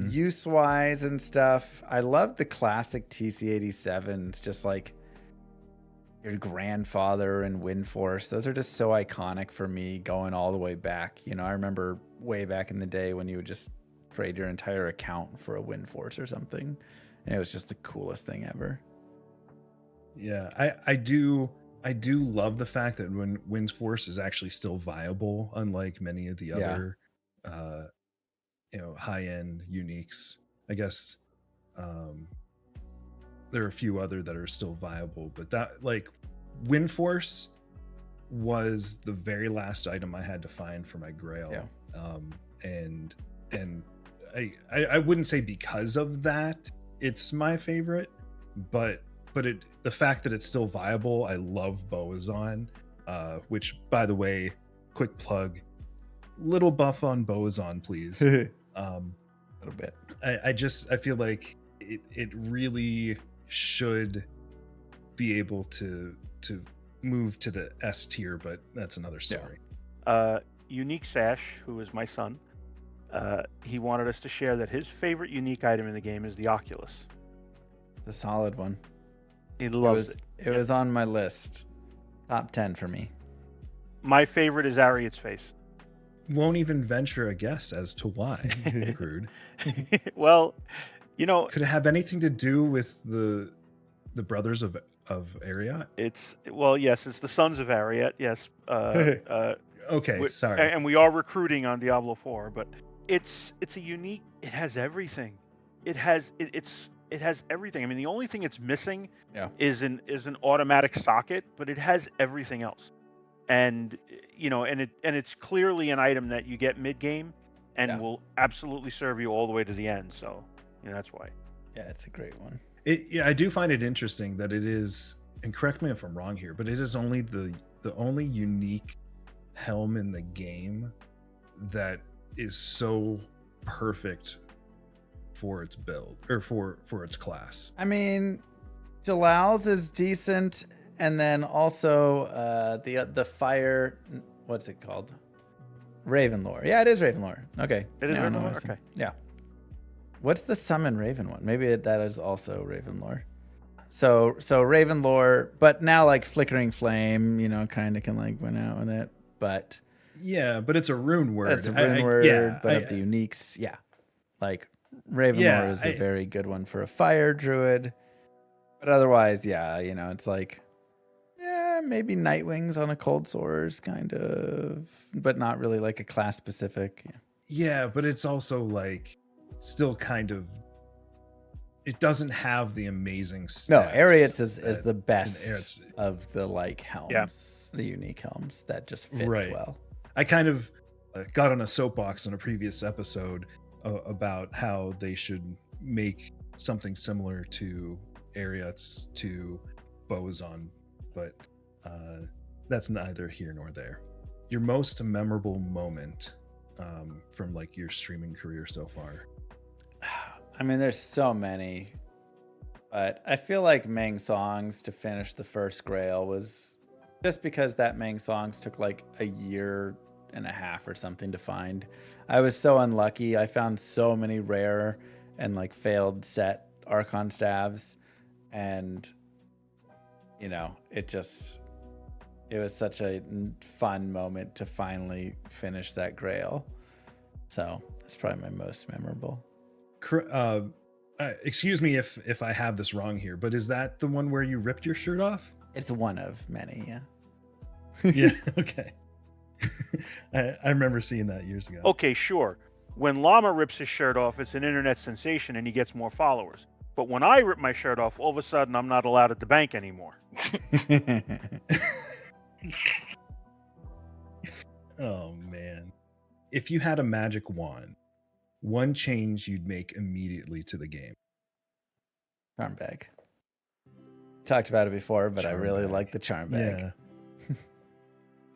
Use-wise and stuff, I love the classic TC-87s, just like your grandfather and Windforce. Those are just so iconic for me, going all the way back. You know, I remember way back in the day when you would just trade your entire account for a Windforce or something, and it was just the coolest thing ever. Yeah, I do love the fact that when Windforce is actually still viable, unlike many of the other high-end uniques. I guess there are a few other that are still viable, but that like Windforce was the very last item I had to find for my Grail. And I wouldn't say because of that it's my favorite, but the fact that it's still viable. I love Boazon, which, by the way, quick plug, little buff on Boazon, please. A little bit. I feel like it really should be able to move to the S tier, but that's another story. Unique Sash, who is my son, he wanted us to share that his favorite unique item in the game is the Oculus. The solid one. He loves it. It was on my list. Top 10 for me. My favorite is Ariad's face. Won't even venture a guess as to why. Crude. Well, you know, could it have anything to do with the brothers of Ariat? Yes, it's the sons of Ariat. Yes. Okay, sorry. And we are recruiting on Diablo 4, but it's a unique. It has everything. It has everything. I mean, the only thing it's missing is an automatic socket, but it has everything else. And you know, and it's clearly an item that you get mid game and will absolutely serve you all the way to the end. So, you know, that's why. Yeah, it's a great one. I do find it interesting that it is, and correct me if I'm wrong here, but it is only the only unique helm in the game that is so perfect for its build or for its class. I mean, Jalal's is decent, and then also the fire. What's it called? Ravenlore. Yeah, it is Ravenlore. Okay. It is Yeah, I know Ravenlore? what I said. Okay. Yeah. What's the summon Raven one? Maybe that is also Ravenlore. So Ravenlore, but now like Flickering Flame, kind of can like win out with it. But Yeah, but it's a rune word. it's a rune word, but of the uniques, yeah. Like Ravenlore is a very good one for a fire druid. But otherwise, yeah, it's like, yeah, maybe Nightwings on a Cold Sores, kind of, but not really like a class specific. Yeah, but it's also like still kind of, it doesn't have the amazing stats. No, Ariats is the best of the like helms, the unique helms that just fits well. I kind of got on a soapbox in a previous episode about how they should make something similar to Ariats to Bozon, but that's neither here nor there. Your most memorable moment from like your streaming career so far? I mean, there's so many, but I feel like Mang Songs to finish the first Grail was just because that Mang Songs took like a year and a half or something to find. I was so unlucky. I found so many rare and like failed set Archon staves, and it was such a fun moment to finally finish that Grail. So that's probably my most memorable. Excuse me if I have this wrong here, but is that the one where you ripped your shirt off? It's one of many, yeah. Yeah, okay. I remember seeing that years ago. Okay, sure. When Llama rips his shirt off, it's an internet sensation and he gets more followers. But when I rip my shirt off, all of a sudden I'm not allowed at the bank anymore. Oh, man. If you had a magic wand, one change you'd make immediately to the game? Charm bag. Talked about it before, but I really like the charm bag. Yeah.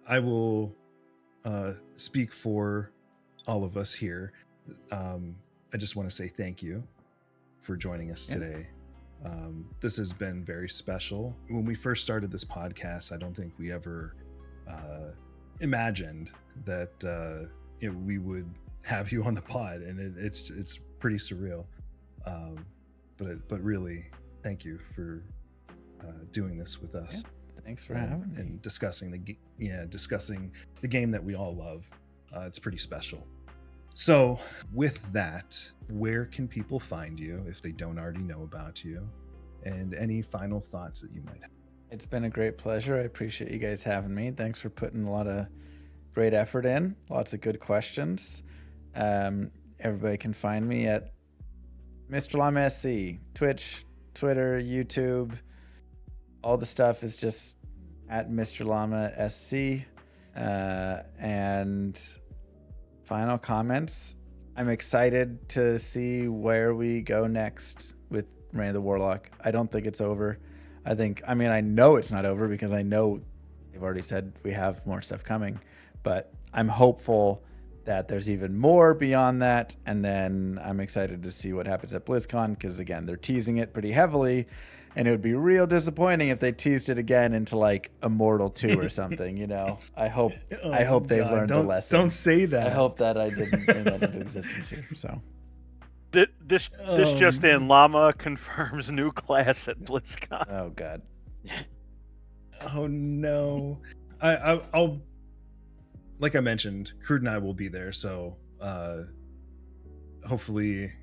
I will speak for all of us here. I just want to say thank you for joining us today. This has been very special. When we first started this podcast, I don't think we ever imagined that we would have you on the pod, and it's pretty surreal. But really, thank you for doing this with us. Yeah, thanks for having me. And discussing the game that we all love. It's pretty special. So with that, where can people find you if they don't already know about you? And any final thoughts that you might have? It's been a great pleasure. I appreciate you guys having me. Thanks for putting a lot of great effort in. Lots of good questions. Everybody can find me at MrLlamaSC, Twitch, Twitter, YouTube. All the stuff is just at MrLlamaSC. And final comments. I'm excited to see where we go next with Reign of the Warlock. I don't think it's over. I know it's not over because I know they've already said we have more stuff coming, but I'm hopeful that there's even more beyond that. And then I'm excited to see what happens at BlizzCon, because again, they're teasing it pretty heavily, and it would be real disappointing if they teased it again into like Immortal 2 or something, I hope they've learned the lesson. Don't say that. I hope that I didn't bring that into existence here. So This just in, Llama confirms new class at BlizzCon. oh god. Oh no. I'll like I mentioned, Crude and I will be there, so hopefully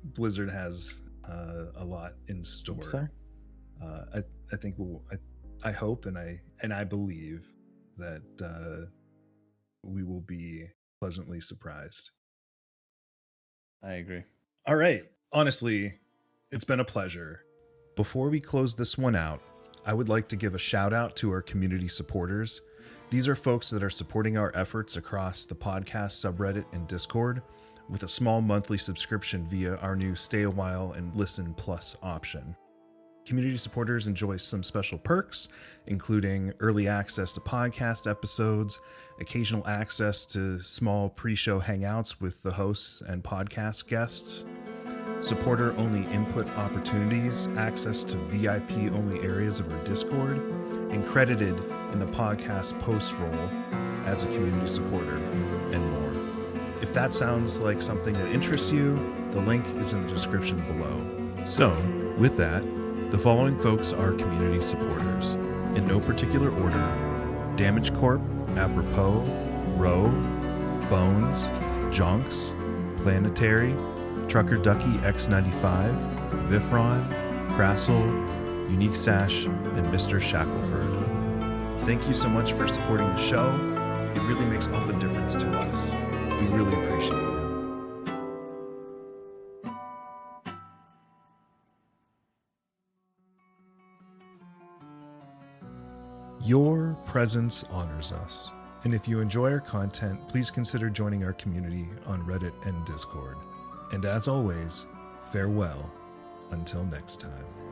Blizzard has a lot in store. Hope so. I think I hope and I believe that we will be pleasantly surprised. I agree. All right. Honestly, it's been a pleasure. Before we close this one out, I would like to give a shout out to our community supporters. These are folks that are supporting our efforts across the podcast subreddit and Discord with a small monthly subscription via our new Stay Awhile and Listen Plus option. Community supporters enjoy some special perks, including early access to podcast episodes, occasional access to small pre-show hangouts with the hosts and podcast guests, supporter-only input opportunities, access to VIP-only areas of our Discord, and credited in the podcast post roll as a community supporter, and more. If that sounds like something that interests you, the link is in the description below. So, with that, the following folks are community supporters, in no particular order: Damage Corp, Apropos, Roe, Bones, Jonks, Planetary, Trucker Ducky X95, Vifron, Crassel, Unique Sash, and Mr. Shackelford. Thank you so much for supporting the show. It really makes all the difference to us. We really appreciate it. Your presence honors us, and if you enjoy our content, please consider joining our community on Reddit and Discord. And as always, farewell until next time.